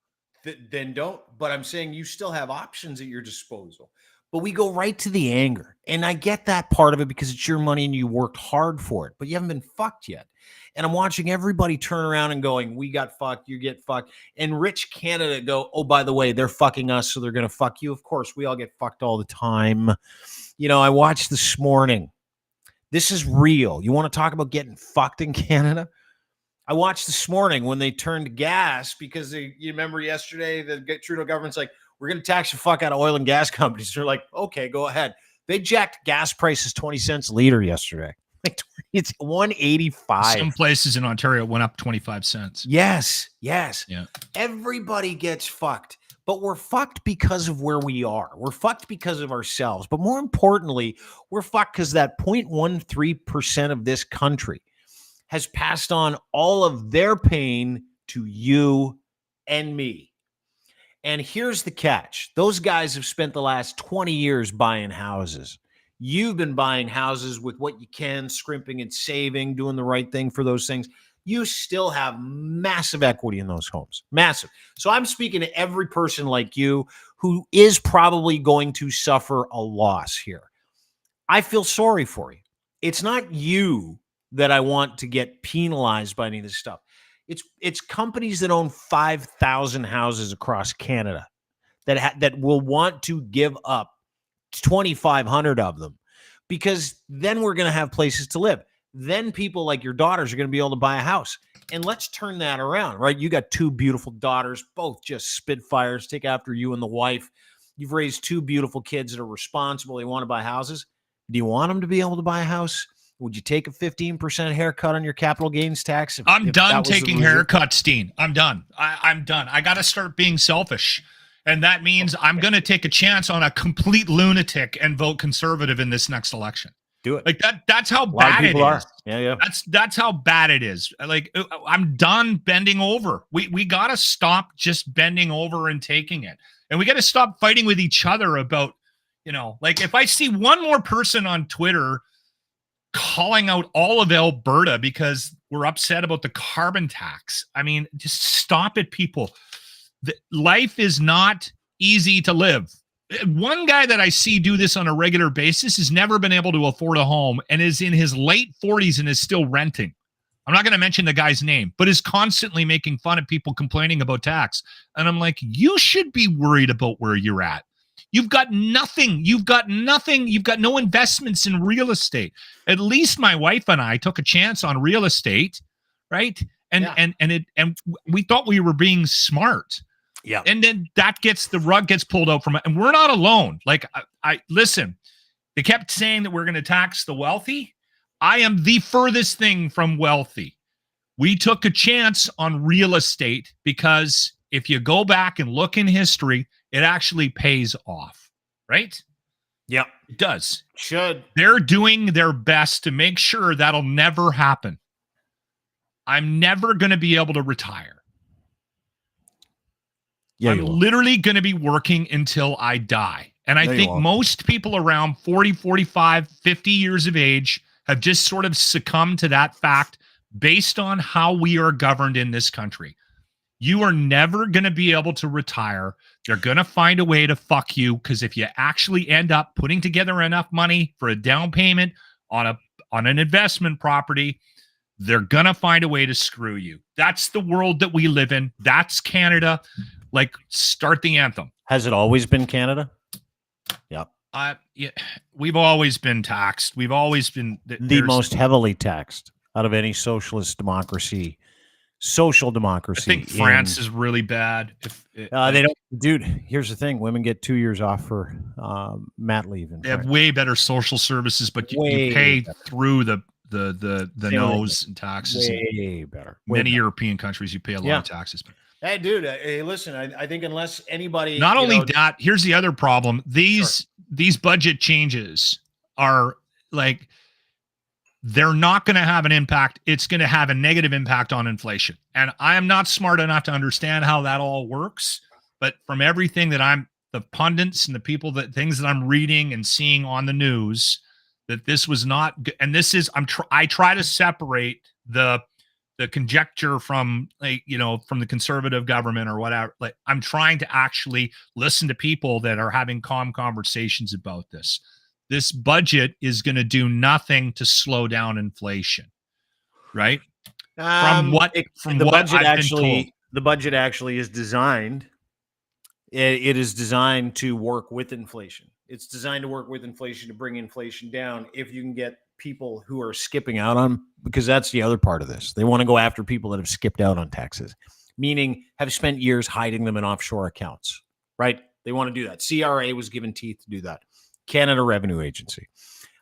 S1: Then don't. But I'm saying you still have options at your disposal. But we go right to the anger. And I get that part of it because it's your money and you worked hard for it. But you haven't been fucked yet. And I'm watching everybody turn around and going, we got fucked, you get fucked. And rich Canada go, oh, by the way, they're fucking us, so they're going to fuck you. Of course, we all get fucked all the time. You know, I watched this morning. This is real. You want to talk about getting fucked in Canada? I watched this morning when they turned gas because you remember yesterday the Trudeau government's like, we're going to tax the fuck out of oil and gas companies. They're like, okay, go ahead. They jacked gas prices 20 cents a liter yesterday. Like it's $1.85.
S2: Some places in Ontario went up 25 cents.
S1: Yes.
S2: Yeah.
S1: Everybody gets fucked. But we're fucked because of where we are. We're fucked because of ourselves. But more importantly, we're fucked because that 0.13% of this country has passed on all of their pain to you and me. And here's the catch. Those guys have spent the last 20 years buying houses. You've been buying houses with what you can, scrimping and saving, doing the right thing for those things. You still have massive equity in those homes. Massive. So I'm speaking to every person like you who is probably going to suffer a loss here. I feel sorry for you. It's not you that I want to get penalized by any of this stuff. It's companies that own 5,000 houses across Canada that will want to give up 2,500 of them because then we're going to have places to live. Then people like your daughters are going to be able to buy a house. And let's turn that around, right? You got two beautiful daughters, both just spitfires, take after you and the wife. You've raised two beautiful kids that are responsible. They want to buy houses. Do you want them to be able to buy a house? Would you take a 15% haircut on your capital gains tax?
S2: I'm done taking haircuts, Dean. I'm done. I'm done. I got to start being selfish. And that means I'm going to take a chance on a complete lunatic and vote conservative in this next election.
S1: Do it.
S2: Like that's how bad it is.
S1: Yeah.
S2: That's how bad it is. Like I'm done bending over. We got to stop just bending over and taking it. And we got to stop fighting with each other about, like if I see one more person on Twitter calling out all of Alberta because we're upset about the carbon tax. I mean, just stop it, people. Life is not easy to live. One guy that I see do this on a regular basis has never been able to afford a home and is in his late 40s and is still renting. I'm not going to mention the guy's name, but is constantly making fun of people complaining about tax. And I'm like, you should be worried about where you're at. You've got nothing. You've got no investments in real estate. At least my wife and I took a chance on real estate, right? And we thought we were being smart.
S1: Yeah.
S2: And then the rug gets pulled out from it. And we're not alone. Like, I listen, they kept saying that we're going to tax the wealthy. I am the furthest thing from wealthy. We took a chance on real estate because if you go back and look in history, it actually pays off, right?
S1: Yeah,
S2: it does.
S1: Should.
S2: They're doing their best to make sure that'll never happen. I'm never going to be able to retire.
S1: Yeah,
S2: I'm literally going to be working until I die. And I think most people around 40, 45, 50 years of age have just sort of succumbed to that fact based on how we are governed in this country. You are never going to be able to retire. They're going to find a way to fuck you because if you actually end up putting together enough money for a down payment on an investment property, they're going to find a way to screw you. That's the world that we live in. That's Canada. Like, start the anthem.
S1: Has it always been Canada? Yep.
S2: Yeah, we've always been taxed. We've always been
S1: the most heavily taxed out of any socialist democracy. Social democracy.
S2: I think France is really bad.
S1: They don't, dude. Here's the thing: women get 2 years off for mat leave.
S2: They have way better social services, but you pay through the nose and taxes.
S1: Way better.
S2: Many European countries, you pay a lot of taxes. But
S1: hey, dude. Hey, listen. I think unless anybody,
S2: not only that, here's the other problem: these budget changes are like. They're not going to have an impact. It's going to have a negative impact on inflation. And I am not smart enough to understand how that all works. but from everything that the pundits and the people things that I'm reading and seeing on the news, that this was not, and this is, I try to separate the conjecture from, like, from the conservative government or whatever. Like, I'm trying to actually listen to people that are having calm conversations about this. This budget is going to do nothing to slow down inflation, right?
S1: The budget actually is designed. It is designed to work with inflation. It's designed to work with inflation to bring inflation down. If you can get people who are skipping out on, because that's the other part of this. They want to go after people that have skipped out on taxes, meaning have spent years hiding them in offshore accounts, right? They want to do that. CRA was given teeth to do that. Canada Revenue Agency.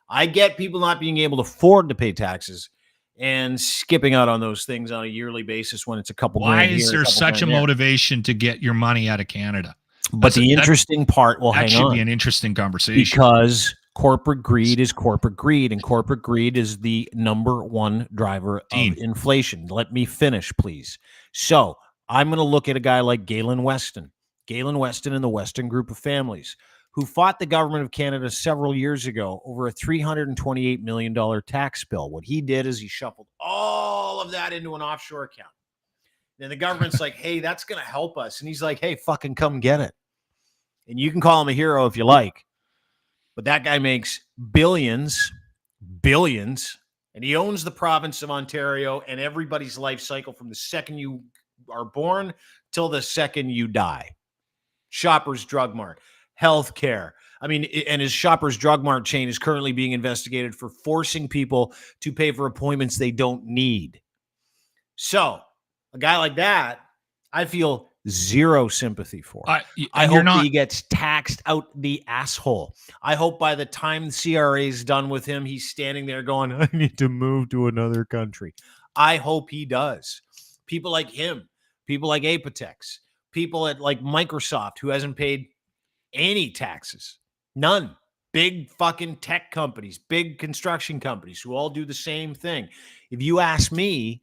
S1: I get people not being able to afford to pay taxes and skipping out on those things on a yearly basis when it's a couple grand here.
S2: Why is there such a motivation to get your money out of Canada?
S1: But the interesting part, well, hang on.
S2: That should be an interesting conversation.
S1: Because corporate greed is corporate greed, and corporate greed is the number one driver of inflation. Let me finish, please. So I'm going to look at a guy like Galen Weston and the Weston Group of Families, who fought the government of Canada several years ago over a $328 million tax bill. What he did is he shuffled all of that into an offshore account. Then the government's like, hey, that's going to help us. And he's like, hey, fucking come get it. And you can call him a hero if you like. But that guy makes billions, and he owns the province of Ontario and everybody's life cycle from the second you are born till the second you die. Shoppers Drug Mart, healthcare. I mean, and his Shoppers Drug Mart chain is currently being investigated for forcing people to pay for appointments they don't need. So a guy like that, I feel zero sympathy for. I hope he gets taxed out the asshole. I hope by the time the CRA is done with him, he's standing there going, I need to move to another country. I hope he does. People like him, people like Apotex, people at like Microsoft who hasn't paid any taxes. None. Big fucking tech companies, big construction companies who all do the same thing. If you ask me,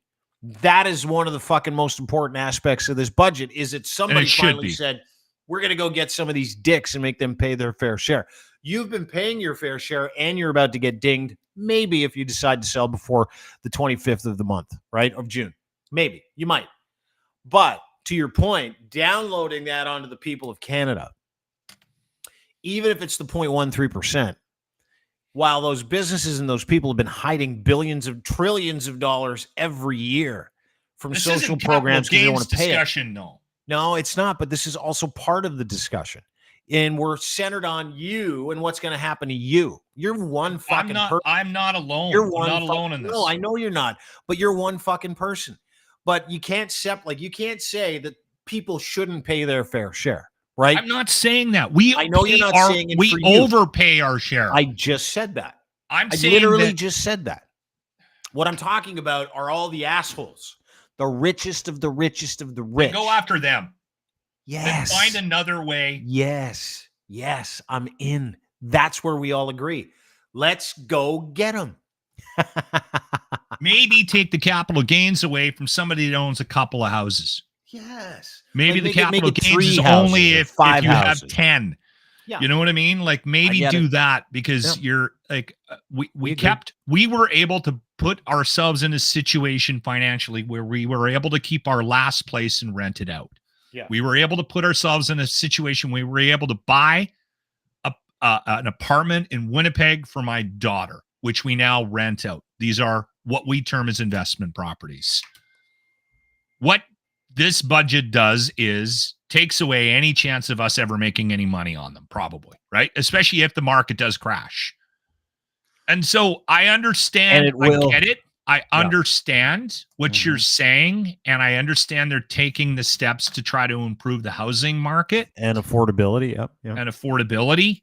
S1: that is one of the fucking most important aspects of this budget, is that somebody finally said, we're going to go get some of these dicks and make them pay their fair share. You've been paying your fair share and you're about to get dinged, maybe if you decide to sell before the 25th of the month, right, of June. Maybe. You might. But to your point, downloading that onto the people of Canada, even if it's the 0.13%, while those businesses and those people have been hiding billions of trillions of dollars every year from social programs because they don't want to pay it. No, it's not. But this is also part of the discussion. And we're centered on you and what's going to happen to you. You're one fucking person. I'm not alone.
S2: You're not alone in this.
S1: No, I know you're not. But you're one fucking person. But you can't you can't say that people shouldn't pay their fair share. Right?
S2: I'm not saying that. I
S1: know you're not saying it.
S2: We overpay our share.
S1: I just said that.
S2: I
S1: literally just said that. What I'm talking about are all the assholes, the richest of the richest of the rich.
S2: Go after them.
S1: Yes.
S2: Then find another way.
S1: Yes. Yes. I'm in. That's where we all agree. Let's go get them.
S2: Maybe take the capital gains away from somebody that owns a couple of houses.
S1: Yes.
S2: Maybe the capital gains is only if you have 10.
S1: Yeah.
S2: You know what I mean? Like maybe do that because you're like, we were able to put ourselves in a situation financially where we were able to keep our last place and rent it out.
S1: Yeah.
S2: We were able to put ourselves in a situation where we were able to buy an apartment in Winnipeg for my daughter, which we now rent out. These are what we term as investment properties. What this budget does is takes away any chance of us ever making any money on them, probably, right? Especially if the market does crash. And so I understand, I get it. I understand what you're saying, and I understand they're taking the steps to try to improve the housing market.
S1: And affordability,
S2: And affordability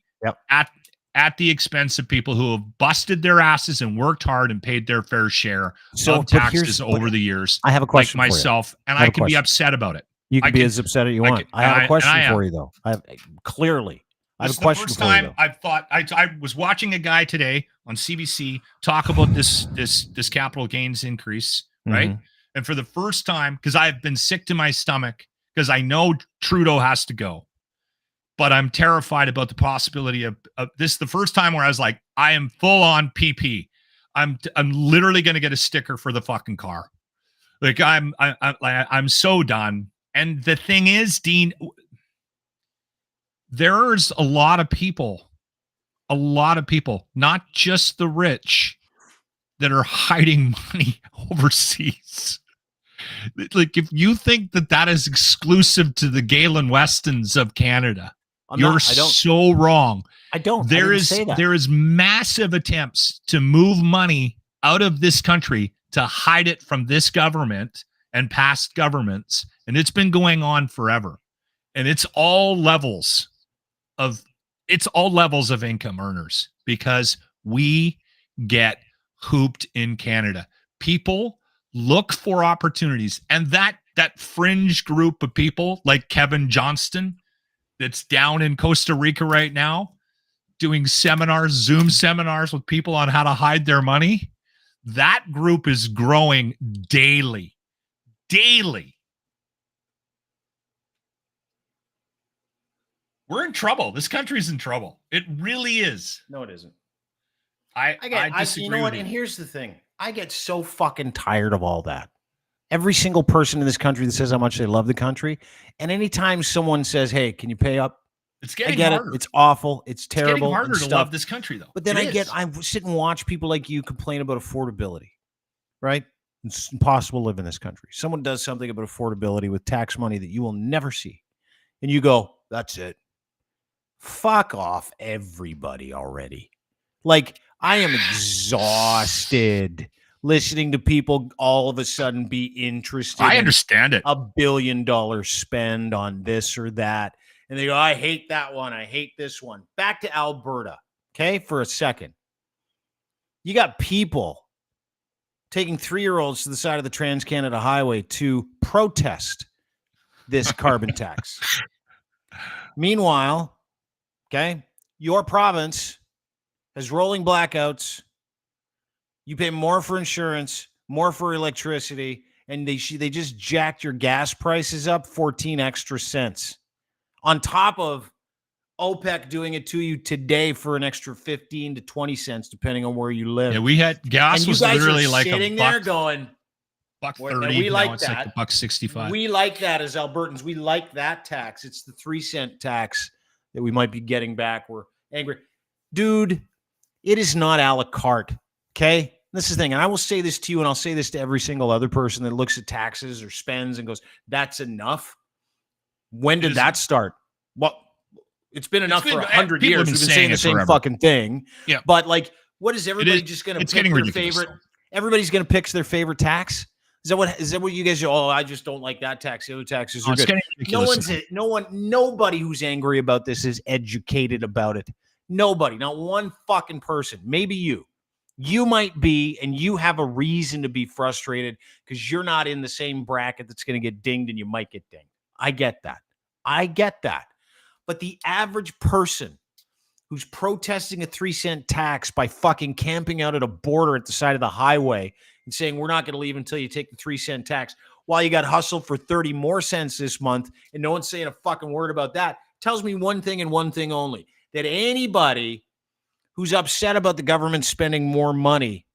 S2: at the expense of people who have busted their asses and worked hard and paid their fair share of taxes over the years.
S1: I have a question
S2: like myself, and I can be upset about it.
S1: You can be as upset as you want. I have a question for you, though. I have a question for you.
S2: I was watching a guy today on CBC talk about this capital gains increase, right? And for the first time, because I've been sick to my stomach because I know Trudeau has to go. But I'm terrified about the possibility of this. The first time where I was like, I am full on PeePee. I'm literally going to get a sticker for the fucking car. Like I'm so done. And the thing is, Dean, there's a lot of people, not just the rich, that are hiding money overseas. Like, if you think that is exclusive to the Galen Westons of Canada, you're so wrong.
S1: I don't.
S2: There is massive attempts to move money out of this country to hide it from this government and past governments, and it's been going on forever. And it's all levels of income earners, because we get hooped in Canada. People look for opportunities, and that fringe group of people like Kevin Johnston that's down in Costa Rica right now doing Zoom seminars with people on how to hide their money. That group is growing daily. We're in trouble. This country's in trouble. It really is.
S1: No, it isn't.
S2: I disagree.
S1: You know what? And here's the thing. I get so fucking tired of all that. Every single person in this country that says how much they love the country, and anytime someone says, "Hey, can you pay up?"
S2: It's getting
S1: harder. It's awful. It's terrible.
S2: It's getting harder to love this country, though.
S1: But then I sit and watch people like you complain about affordability, right? It's impossible to live in this country. Someone does something about affordability with tax money that you will never see, and you go, "That's it." Fuck off, everybody already. Like, I am exhausted listening to people all of a sudden be interested.
S2: I understand it.
S1: $1 billion spend on this or that. And they go, I hate that one. I hate this one. Back to Alberta, okay, for a second. You got people taking 3-year-olds to the side of the Trans-Canada Highway to protest this carbon tax. Meanwhile, okay, your province has rolling blackouts. You pay more for insurance, more for electricity, and they just jacked your gas prices up 14 extra cents. On top of OPEC doing it to you today for an extra 15 to 20 cents, depending on where you live.
S2: Yeah, we had gas was literally like
S1: sitting there going,
S2: $1.30.
S1: We like
S2: now it's
S1: that.
S2: like $1.65.
S1: We like that as Albertans. We like that tax. It's the 3-cent tax that we might be getting back. We're angry. Dude, it is not a la carte, okay? This is the thing, and I will say this to you, and I'll say this to every single other person that looks at taxes or spends and goes, that's enough. When did that start? Well, it's been enough for 100 years. We've been saying the same fucking thing.
S2: Yeah.
S1: But, like, what is everybody just going to pick their favorite? Everybody's going to pick their favorite tax? Is that what you guys do? Oh, I just don't like that tax. The other taxes are good. Nobody who's angry about this is educated about it. Nobody, not one fucking person. Maybe you. You might be, and you have a reason to be frustrated because you're not in the same bracket that's going to get dinged and you might get dinged. I get that. But the average person who's protesting a 3-cent tax by fucking camping out at a border at the side of the highway and saying, we're not going to leave until you take the 3-cent tax, while you got hustled for 30 more cents this month and no one's saying a fucking word about that, tells me one thing and one thing only, that anybody who's upset about the government spending more money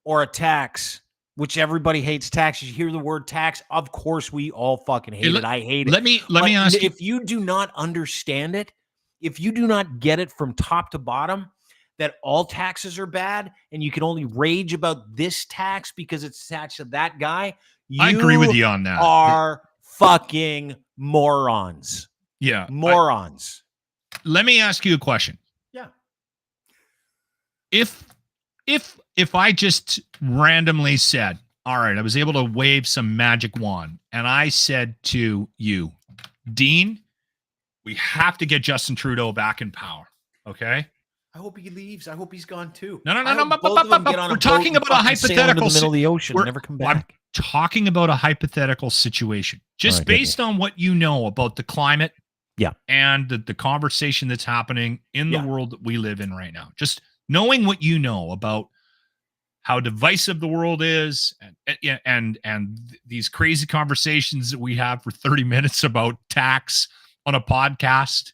S1: or a tax, which everybody hates taxes. You hear the word tax, of course we all fucking hate it. I hate it.
S2: Let me ask you,
S1: if you do not understand it, if you do not get it from top to bottom, that all taxes are bad and you can only rage about this tax because it's attached to that guy,
S2: I agree with you on that.
S1: Are fucking morons.
S2: Yeah.
S1: Morons.
S2: Let me ask you a question.
S1: Yeah.
S2: If I just randomly said, all right, I was able to wave some magic wand and I said to you, Dean, we have to get Justin Trudeau back in power. Okay.
S1: I hope he leaves. I hope he's gone too.
S2: No. We're talking about a hypothetical.
S1: In the middle of the ocean, never come back.
S2: I'm talking about a hypothetical situation, just based on what you know about the climate, and the conversation that's happening in the world that we live in right now. Just knowing what you know about how divisive the world is, and these crazy conversations that we have for 30 minutes about tax on a podcast,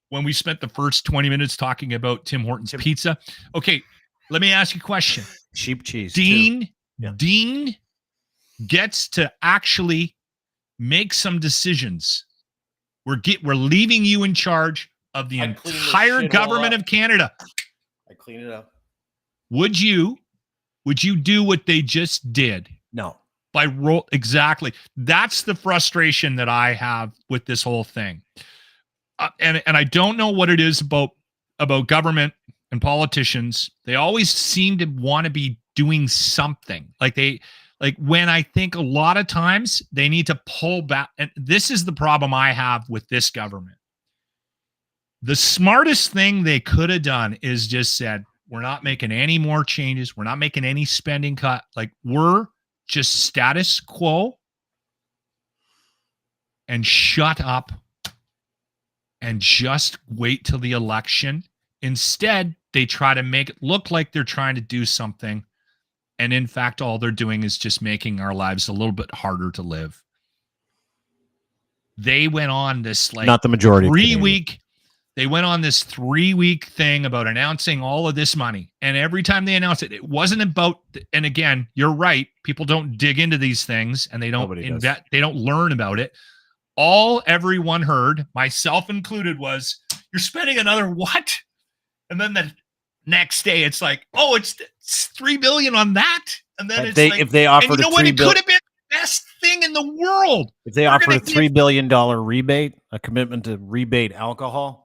S2: when we spent the first 20 minutes talking about Tim Hortons pizza. Okay, let me ask you a question.
S1: Cheap cheese.
S2: Dean
S1: Yeah.
S2: Dean gets to actually make some decisions. We're leaving you in charge of the entire government of Canada.
S1: I clean it up.
S2: Would you do what they just did?
S1: No.
S2: Exactly. That's the frustration that I have with this whole thing. And I don't know what it is about government and politicians. They always seem to want to be doing something. Like when I think a lot of times they need to pull back. And this is the problem I have with this government. The smartest thing they could have done is just said, we're not making any more changes. We're not making any spending cut. Like, we're just status quo, and shut up and just wait till the election. Instead, they try to make it look like they're trying to do something. And in fact, all they're doing is just making our lives a little bit harder to live. They went on this
S1: not the majority
S2: 3-week. They went on this 3-week thing about announcing all of this money. And every time they announced it, it wasn't about, and again, you're right. People don't dig into these things and they don't they don't learn about it. All everyone heard, myself included, was, you're spending another what? And then the next day it's like, oh, it's $3 billion on that. And then
S1: if they offered,
S2: and you know what? It could have been the best thing in the world.
S1: If they offered a $3 billion rebate, a commitment to rebate alcohol,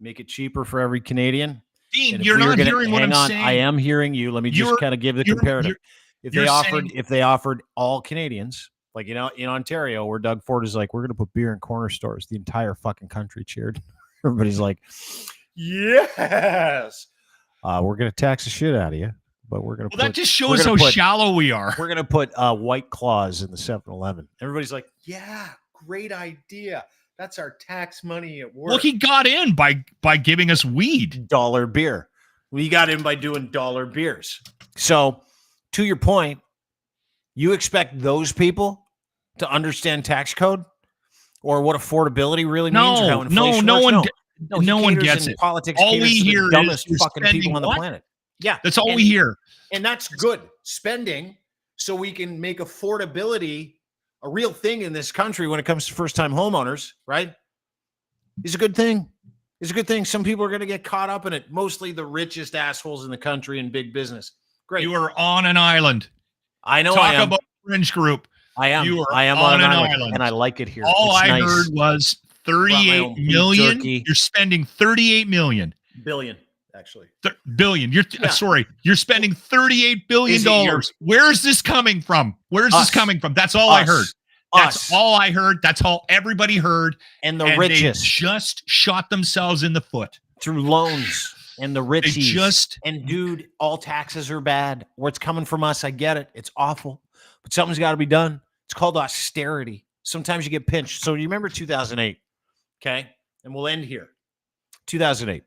S1: make it cheaper for every Canadian.
S2: Dean, you're not hearing what I'm saying.
S1: I am hearing you. Let me just kind of give the comparative. If they offered all Canadians, like, you know, in Ontario, where Doug Ford is like, we're going to put beer in corner stores, the entire fucking country cheered. Everybody's like, yes. We're going to tax the shit out of you, but we're going to.
S2: Well, that just shows how shallow we are.
S1: We're going to put White Claws in the 7-Eleven. Everybody's like, yeah, great idea. That's our tax money at work.
S2: Well, he got in by giving us weed.
S1: Dollar beer. We got in by doing dollar beers. So, to your point, you expect those people to understand tax code or what affordability really means, or how inflation works?
S2: No one gets it.
S1: Politics.
S2: All we hear
S1: is the dumbest
S2: is
S1: fucking people on the planet. Yeah,
S2: that's all we hear,
S1: and that's good spending, so we can make affordability a real thing in this country when it comes to first-time homeowners, right? Is a good thing. It's a good thing. Some people are going to get caught up in it. Mostly the richest assholes in the country and big business. Great.
S2: You are on an island.
S1: I know.
S2: Talk about fringe group.
S1: I am. I am on an island, and I like it here.
S2: All I heard was 38 million. You're spending 38 million.
S1: Billion, actually.
S2: Billion. You're sorry. You're spending $38 billion. Where is this coming from? Where is this coming from? That's all I heard. That's all I heard. That's all everybody heard.
S1: And the richest
S2: they just shot themselves in the foot
S1: through loans. And the richies. And dude, all taxes are bad. Where it's coming from us, I get it. It's awful, but something's got to be done. It's called austerity. Sometimes you get pinched. So you remember 2008, okay? And we'll end here. 2008.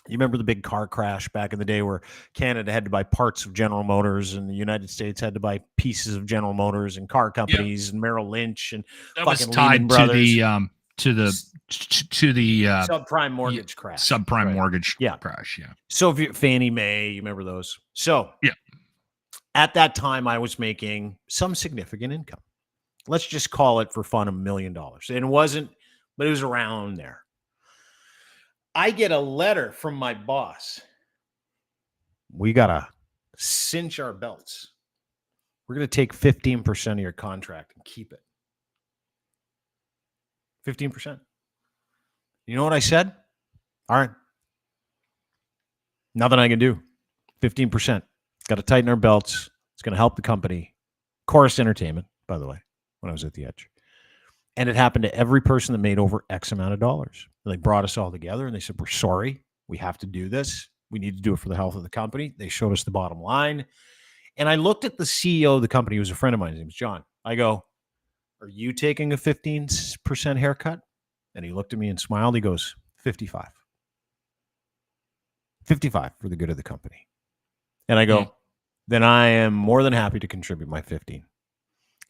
S1: You remember the big car crash back in the day where Canada had to buy parts of General Motors and the United States had to buy pieces of General Motors and car companies and Merrill Lynch and
S2: that was tied to the
S1: subprime mortgage crash.
S2: Subprime mortgage crash. Yeah.
S1: So if you're Fannie Mae, you remember those. So at that time, I was making some significant income. Let's just call it for fun $1 million. And it wasn't, but it was around there. I get a letter from my boss. We got to cinch our belts. We're going to take 15% of your contract and keep it. 15%. You know what I said? All right. Nothing I can do. 15%. Got to tighten our belts. It's going to help the company. Chorus Entertainment, by the way, when I was at the Edge. And it happened to every person that made over X amount of dollars. And they brought us all together and they said, we're sorry. We have to do this. We need to do it for the health of the company. They showed us the bottom line. And I looked at the CEO of the company, who was a friend of mine. His name was John. I go, are you taking a 15% haircut? And he looked at me and smiled. He goes, 55. 55 for the good of the company. And I go, then I am more than happy to contribute my 15.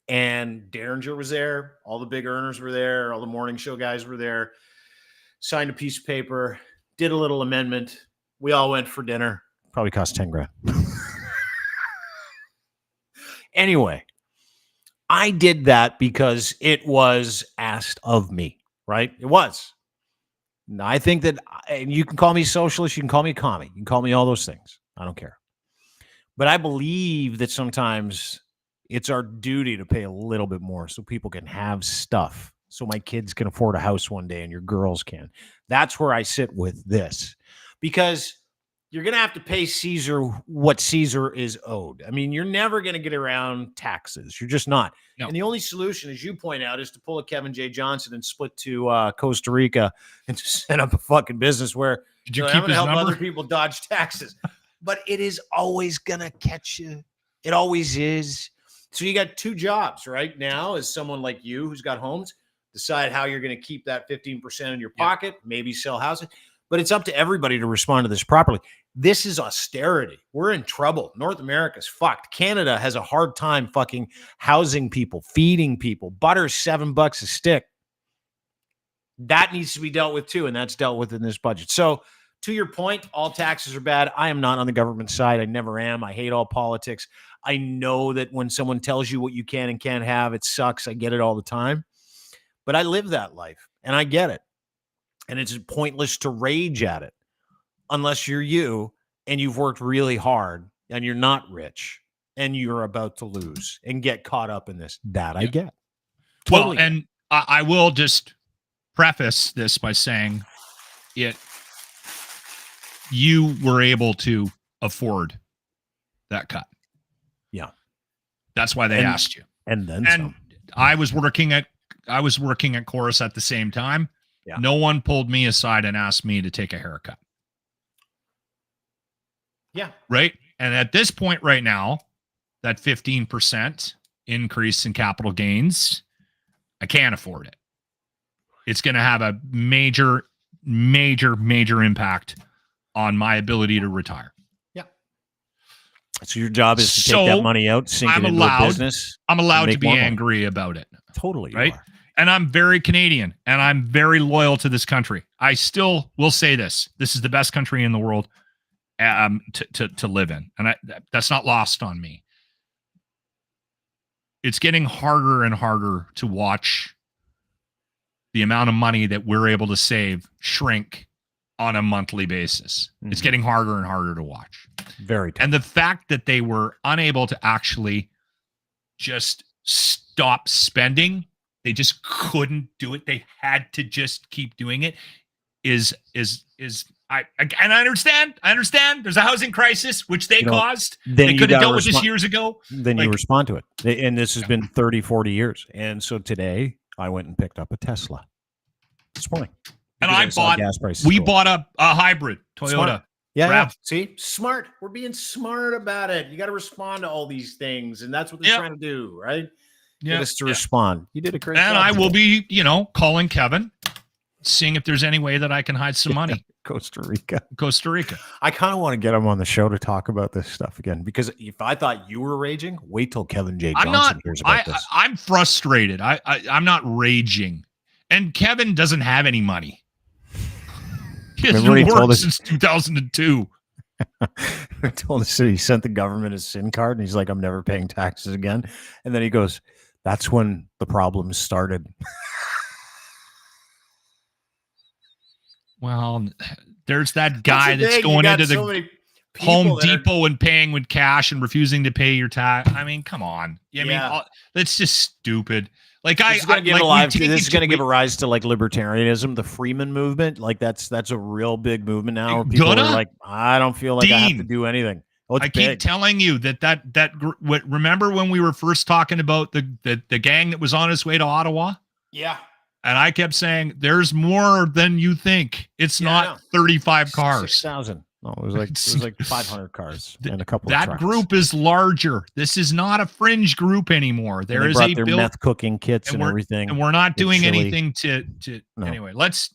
S1: And Derringer was there. All the big earners were there. All the morning show guys were there. Signed a piece of paper, did a little amendment. We all went for dinner. Probably cost 10 grand. Anyway, I did that because it was asked of me, right? It was. And I think that, and you can call me socialist, you can call me a commie, you can call me all those things. I don't care. But I believe that sometimes it's our duty to pay a little bit more so people can have stuff, so my kids can afford a house one day and your girls can. That's where I sit with this, because you're going to have to pay Caesar what Caesar is owed. I mean, you're never going to get around taxes. You're just not. No. And the only solution, as you point out, is to pull a Kevin J. Johnson and split to Costa Rica and just set up a fucking business where
S2: did you keep his
S1: help
S2: number?
S1: Other people dodge taxes. But it is always going to catch you. It always is. So you got two jobs right now as someone like you who's got homes. Decide how you're going to keep that 15% in your pocket, maybe sell houses. But it's up to everybody to respond to this properly. This is austerity. We're in trouble. North America's fucked. Canada has a hard time fucking housing people, feeding people. Butter's $7 a stick. That needs to be dealt with too, and that's dealt with in this budget. So to your point, all taxes are bad. I am not on the government side. I never am. I hate all politics. I know that when someone tells you what you can and can't have, it sucks. I get it all the time. But I live that life, and I get it. And it's pointless to rage at it unless you're you and you've worked really hard and you're not rich and you're about to lose and get caught up in this. That I get.
S2: Totally. Well, and I will just preface this by saying you were able to afford that cut.
S1: Yeah.
S2: That's why they asked you.
S1: And then
S2: some. I was working at Chorus at the same time.
S1: Yeah.
S2: No one pulled me aside and asked me to take a haircut.
S1: Yeah.
S2: Right. And at this point right now, that 15% increase in capital gains, I can't afford it. It's going to have a major, major, major impact on my ability to retire.
S1: Yeah. So your job is to take that money out, sink it into a business.
S2: I'm allowed to be angry about it.
S1: Totally.
S2: Right. And I'm very Canadian, and I'm very loyal to this country. I still will say this. This is the best country in the world to live in. And that's not lost on me. It's getting harder and harder to watch the amount of money that we're able to save shrink on a monthly basis. Mm-hmm. It's getting harder and harder to watch.
S1: Very tough.
S2: And the fact that they were unable to actually just stop spending, they just couldn't do it. They had to just keep doing it. I understand. There's a housing crisis, which they caused. They could have dealt with this years ago.
S1: Then you respond to it. And this has been 30, 40 years. And so today I went and picked up a Tesla this morning.
S2: And we bought a hybrid Toyota.
S1: Smart. Yeah. See, smart. We're being smart about it. You got to respond to all these things. And that's what they're trying to do, right? Get us to respond. You did a great job.
S2: And I will be, calling Kevin, seeing if there's any way that I can hide some money.
S1: Costa Rica.
S2: I
S1: kind of want to get him on the show to talk about this stuff again, because if I thought you were raging, wait till Kevin J. Johnson hears about this.
S2: I'm frustrated. I'm not raging. And Kevin doesn't have any money. He hasn't worked since 2002.
S1: I told us he sent the government his SIM card, and he's like, I'm never paying taxes again. And then he goes, that's when the problems started.
S2: Well, there's that guy that's going into the Home Depot and paying with cash and refusing to pay your tax. I mean, come on. I mean, that's just stupid. Like this is going
S1: to give a rise to like libertarianism, the Freeman movement. Like that's a real big movement now. Where people are like, I don't feel like I have to do anything.
S2: Keep telling you remember when we were first talking about the gang that was on its way to Ottawa?
S1: Yeah.
S2: And I kept saying, there's more than you think. It's not 35 cars.
S1: 6,000. No, it was like 500 cars and a couple of trucks.
S2: That group is larger. This is not a fringe group anymore. There is
S1: their meth cooking kits and everything.
S2: And we're not doing anything to anyway, let's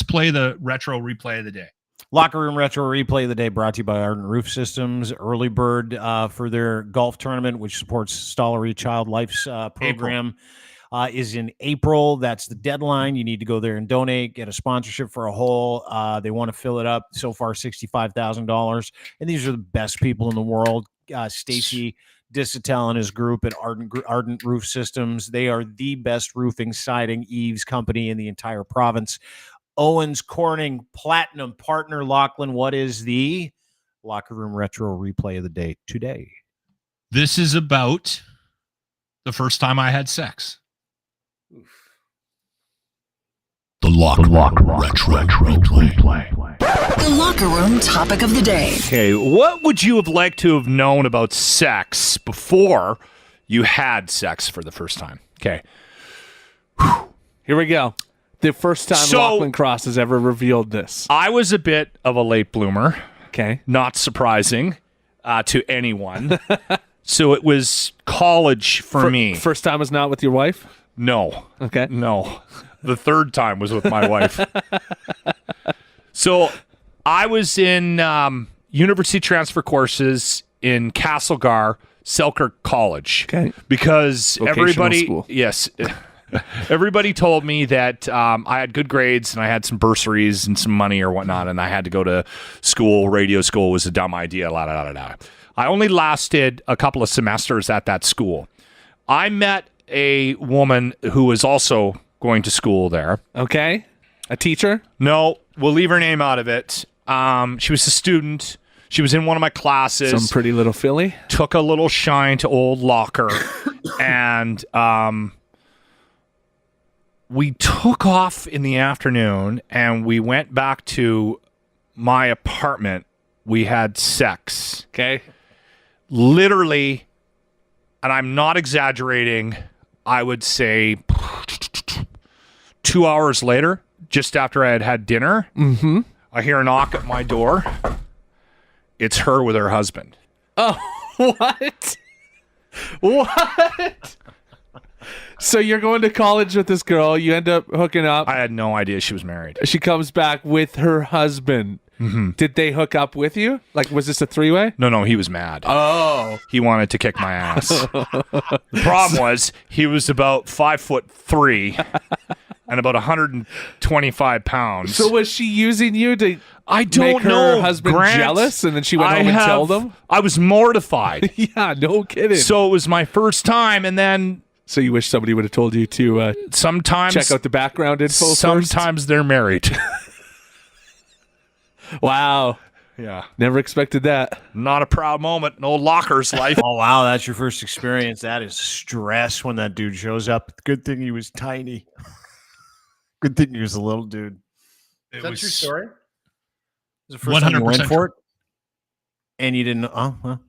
S2: play the retro replay of the day.
S1: Locker Room Retro Replay of the Day brought to you by Ardent Roof Systems. Early Bird for their golf tournament, which supports Stollery Child Life's program, is in April. That's the deadline. You need to go there and donate, get a sponsorship for a hole. They want to fill it up. So far, $65,000. And these are the best people in the world. Stacy Dissatel and his group at Ardent Roof Systems. They are the best roofing, siding, eaves company in the entire province. Owens Corning Platinum Partner. Lochlin, what is the Locker Room Retro Replay of the Day today?
S2: This is about the first time I had sex.
S6: The Locker Room Retro Replay.
S7: The Locker Room topic of the day.
S8: Okay, what would you have liked to have known about sex before you had sex for the first time? Okay.
S9: Here we go. The first time Lachlan Cross has ever revealed this.
S8: I was a bit of a late bloomer.
S9: Okay.
S8: Not surprising to anyone. So it was college for me.
S9: First time was not with your wife?
S8: No.
S9: Okay.
S8: No. The third time was with my wife. So I was in university transfer courses in Castlegar, Selkirk College.
S9: Okay.
S8: Because
S9: Vocational school.
S8: Yes. Everybody told me that I had good grades and I had some bursaries and some money or whatnot, and I had to go to school. Radio school was a dumb idea. I only lasted a couple of semesters at that school. I met a woman who was also going to school there.
S9: Okay. A teacher?
S8: No, we'll leave her name out of it. She was a student. She was in one of my classes.
S9: Some pretty little filly.
S8: Took a little shine to old Locker. And we took off in the afternoon and we went back to my apartment. We had sex.
S9: Okay.
S8: Literally, and I'm not exaggerating, I would say 2 hours later, just after I had had dinner, I hear a knock at my door. It's her with her husband.
S9: Oh, what? What? So you're going to college with this girl. You end up hooking up.
S8: I had no idea she was married.
S9: She comes back with her husband.
S8: Mm-hmm.
S9: Did they hook up with you? Like, was this a three-way?
S8: No, he was mad.
S9: Oh.
S8: He wanted to kick my ass. The problem was he was about 5'3" and about 125 pounds.
S9: So was she using you to
S8: I don't
S9: make her
S8: know,
S9: husband
S8: Grant,
S9: jealous, and then she went home and told him?
S8: I was mortified.
S9: Yeah, no kidding.
S8: So it was my first time, and then
S9: So you wish somebody would have told you to
S8: sometimes
S9: check out the background info
S8: sometimes they're married.
S9: first? Wow.
S8: Yeah.
S9: Never expected that.
S8: Not a proud moment in old Locker's life.
S1: Oh, wow. That's your first experience. That is stress when that dude shows up. Good thing he was tiny. Good thing he was a little dude.
S2: Is that your
S1: story? Was the first time you went for it? And you didn't. Oh, well,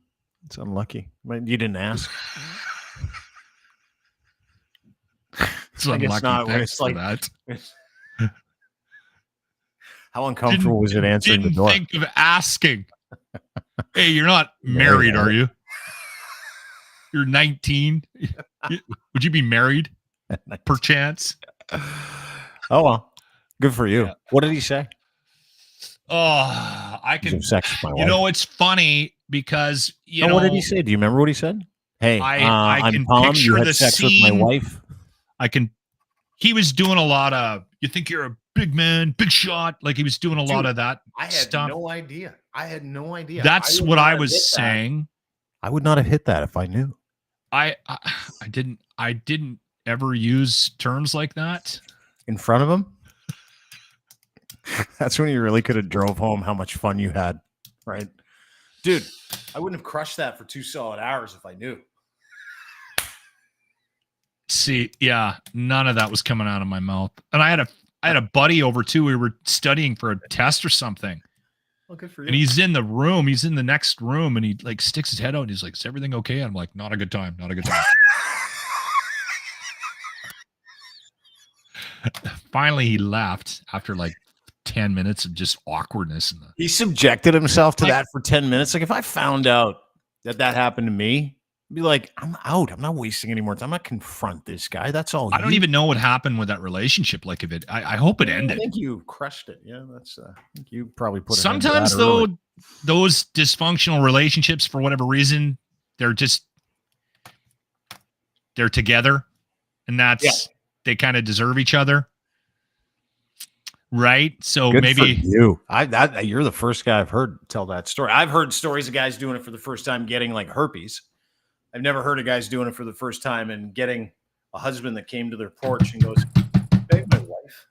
S1: it's unlucky. But you didn't ask.
S2: It's
S1: I guess
S2: unlucky.
S1: not, when
S2: Thanks
S1: it's
S2: for
S1: like-
S2: that.
S1: How uncomfortable was it answering the
S2: Didn't
S1: door?
S2: think of asking. Hey, you're not married, are you? You're 19. Would you be married, perchance?
S1: Oh, well. Good for you.
S2: Yeah.
S1: What did he say?
S2: Oh, I
S1: He's
S2: can.
S1: have sex with my
S2: You
S1: wife.
S2: know, it's funny because you
S1: Oh,
S2: know
S1: what did he say? Do you remember what he said? Hey,
S2: I
S1: I'm
S2: can
S1: Tom.
S2: picture
S1: You had
S2: the
S1: sex with my
S2: scene.
S1: wife.
S2: He was doing a lot of. You think you're a big man, big shot. Like he was doing a lot of that stuff.
S1: idea. I had no idea.
S2: That's what I was saying.
S1: I would not have hit that if I knew.
S2: I didn't ever use terms like that.
S1: In front of him? That's when you really could have drove home how much fun you had, right? Dude, I wouldn't have crushed that for 2 solid hours if I knew.
S2: See, yeah, none of that was coming out of my mouth. And I had a buddy over too. We were studying for a test or something.
S1: Well, good for you.
S2: And he's in the room. He's in the next room, and he like sticks his head out. And he's like, "Is everything okay?" I'm like, "Not a good time. Not a good time." Finally, he left after like 10 minutes of just awkwardness.
S1: He subjected himself to that for 10 minutes. Like if I found out that happened to me, Be like, I'm out. I'm not wasting any more time. I'm not confront this guy. That's all.
S2: I don't even know what happened with that relationship. Like, if it, I hope it ended.
S1: I think you crushed it. Yeah, that's. I think you probably put.
S2: Sometimes though, those dysfunctional relationships, for whatever reason, they're together, and that's they kind of deserve each other, right? So
S1: Good
S2: maybe
S1: for you. You're the first guy I've heard tell that story. I've heard stories of guys doing it for the first time, getting like herpes. I've never heard of guys doing it for the first time and getting a husband that came to their porch and goes, "Hey, my wife."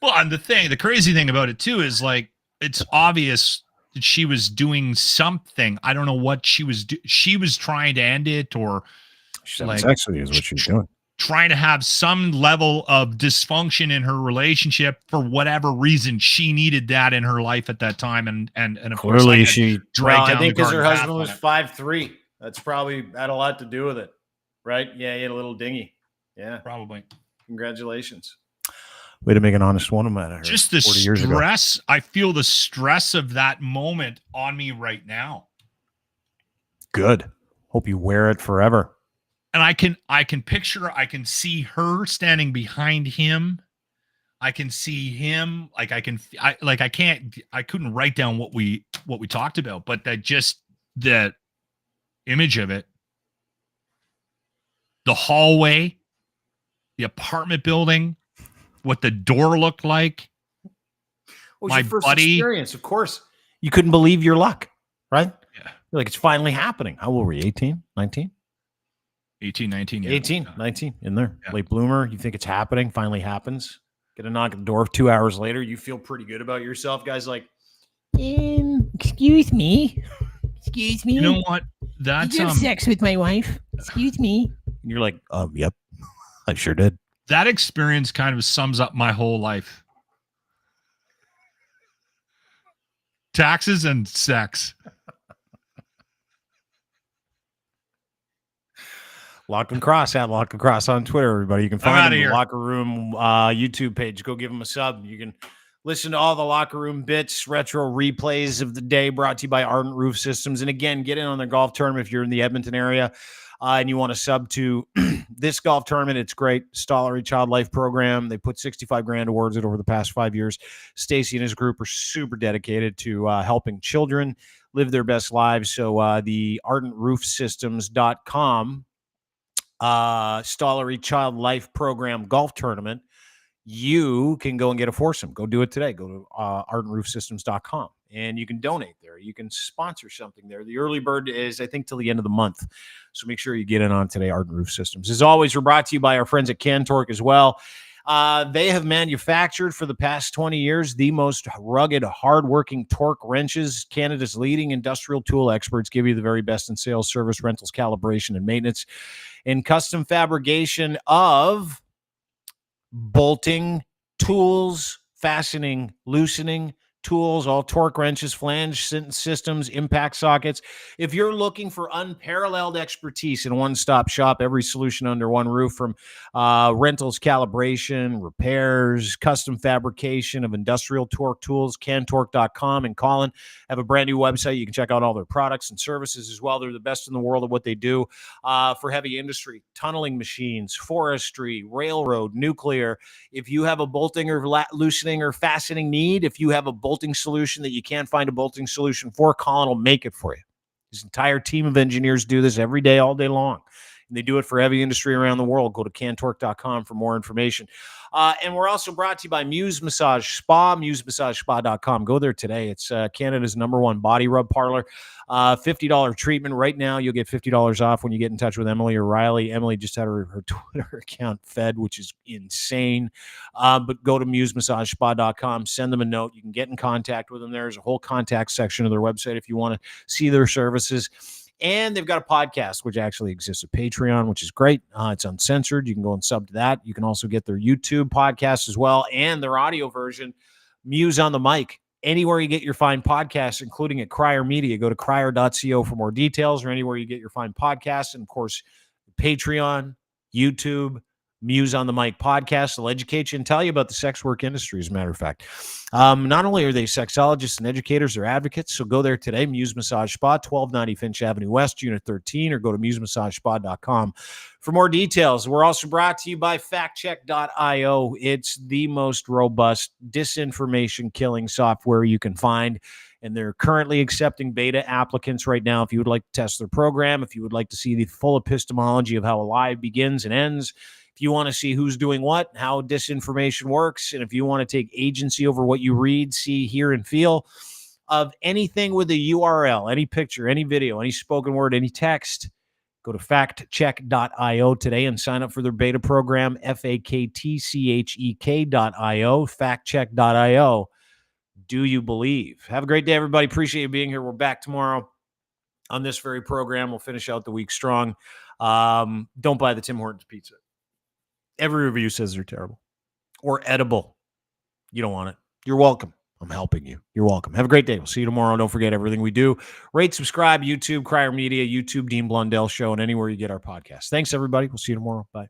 S2: Well, and the crazy thing about it too is like it's obvious that she was doing something. I don't know what she was. She was trying to end it, or
S1: like sex with you is what she was doing.
S2: Trying to have some level of dysfunction in her relationship for whatever reason. She needed that in her life at that time, and of course,
S1: Clearly she
S2: dragged down.
S1: I think because her
S2: garden
S1: husband was
S2: path
S1: 5'3". That's probably had a lot to do with it, right? Yeah, he had a little dingy. Yeah,
S2: probably.
S1: Congratulations. Way to make an honest one of her.
S2: Just the
S1: 40 years ago.
S2: stress. I feel the stress of that moment on me right now.
S1: Good. Hope you wear it forever.
S2: And I can picture, I can see her standing behind him. I can see him. Like I couldn't write down what we talked about, but that image of it, the hallway, the apartment building, what the door looked like.
S1: What was your first experience? Of course, you couldn't believe your luck, right?
S2: Yeah.
S1: You're like, it's finally happening. How old were you? 18, 19?
S2: 18, 19. Yeah.
S1: 18, 19 in there. Yeah. Late bloomer. You think it's happening. Finally happens. Get a knock at the door 2 hours later. You feel pretty good about yourself. Guys like,
S10: excuse me. Excuse me.
S2: You know what? That's
S10: did you have sex with my wife? Excuse me.
S1: And you're like, yep, I sure did.
S2: That experience kind of sums up my whole life. Taxes and sex.
S1: Lochlin Cross at Lochlin Cross on Twitter, everybody. You can find him the Locker Room YouTube page. Go give him a sub. You can listen to all the Locker Room bits, retro replays of the day brought to you by Ardent Roof Systems. And again, get in on their golf tournament if you're in the Edmonton area and you want to sub to this golf tournament. It's great. Stollery Child Life Program. They put 65 grand towards it over the past 5 years. Stacey and his group are super dedicated to helping children live their best lives. So the ardentroofsystems.com Stollery Child Life Program golf tournament, you can go and get a foursome. Go do it today. Go to ardentroofsystems.com and you can donate there. You can sponsor something there. The early bird is, I think, till the end of the month. So make sure you get in on today, Ardent Roof Systems. As always, we're brought to you by our friends at Cantork as well. They have manufactured for the past 20 years the most rugged, hardworking torque wrenches. Canada's leading industrial tool experts give you the very best in sales, service, rentals, calibration, and maintenance, and custom fabrication of bolting, tools, fastening, loosening tools, all torque wrenches, flange systems, impact sockets. If you're looking for unparalleled expertise in one-stop shop, every solution under one roof, from rentals, calibration, repairs, custom fabrication of industrial torque tools, cantork.com, and Colin have a brand new website. You can check out all their products and services as well. They're the best in the world at what they do for heavy industry, tunneling machines, forestry, railroad, nuclear. If you have a bolting or loosening or fastening need, if you have a bolting solution that you can't find a bolting solution for, Colin will make it for you. His entire team of engineers do this every day, all day long. And they do it for heavy industry around the world. Go to cantork.com for more information. And we're also brought to you by Muse Massage Spa, musemassagespa.com. Go there today. It's Canada's #1 body rub parlor. $50 treatment. Right now, you'll get $50 off when you get in touch with Emily or Riley. Emily just had her Twitter account fed, which is insane. But go to musemassagespa.com. Send them a note. You can get in contact with them. There's a whole contact section of their website if you want to see their services. And they've got a podcast, which actually exists, a Patreon, which is great. It's uncensored. You can go and sub to that. You can also get their YouTube podcast as well and their audio version, Muse on the Mic. Anywhere you get your fine podcasts, including at Crier Media, go to crier.co for more details, or anywhere you get your fine podcasts. And, of course, Patreon, YouTube, Muse on the Mic podcast. They'll educate you and tell you about the sex work industry, as a matter of fact. Not only are they sexologists and educators, they're advocates, so go there today. Muse Massage Spa, 1290 Finch Avenue West, Unit 13, or go to musemassagespA.com for more details. We're also brought to you by factcheck.io. It's the most robust disinformation killing software you can find, and they're currently accepting beta applicants right now. If you would like to test their program, if you would like to see the full epistemology of how a lie begins and ends, if you want to see who's doing what, how disinformation works, and if you want to take agency over what you read, see, hear, and feel of anything with a URL, any picture, any video, any spoken word, any text, go to factcheck.io today and sign up for their beta program, factcheck.io, factcheck.io. Do you believe? Have a great day, everybody. Appreciate you being here. We're back tomorrow on this very program. We'll finish out the week strong. Don't buy the Tim Hortons pizza. Every review says they're terrible or edible. You don't want it. You're welcome. I'm helping you. You're welcome. Have a great day. We'll see you tomorrow. Don't forget everything we do. Rate, subscribe, YouTube, Crier Media, YouTube, Dean Blundell Show, and anywhere you get our podcast. Thanks, everybody. We'll see you tomorrow. Bye.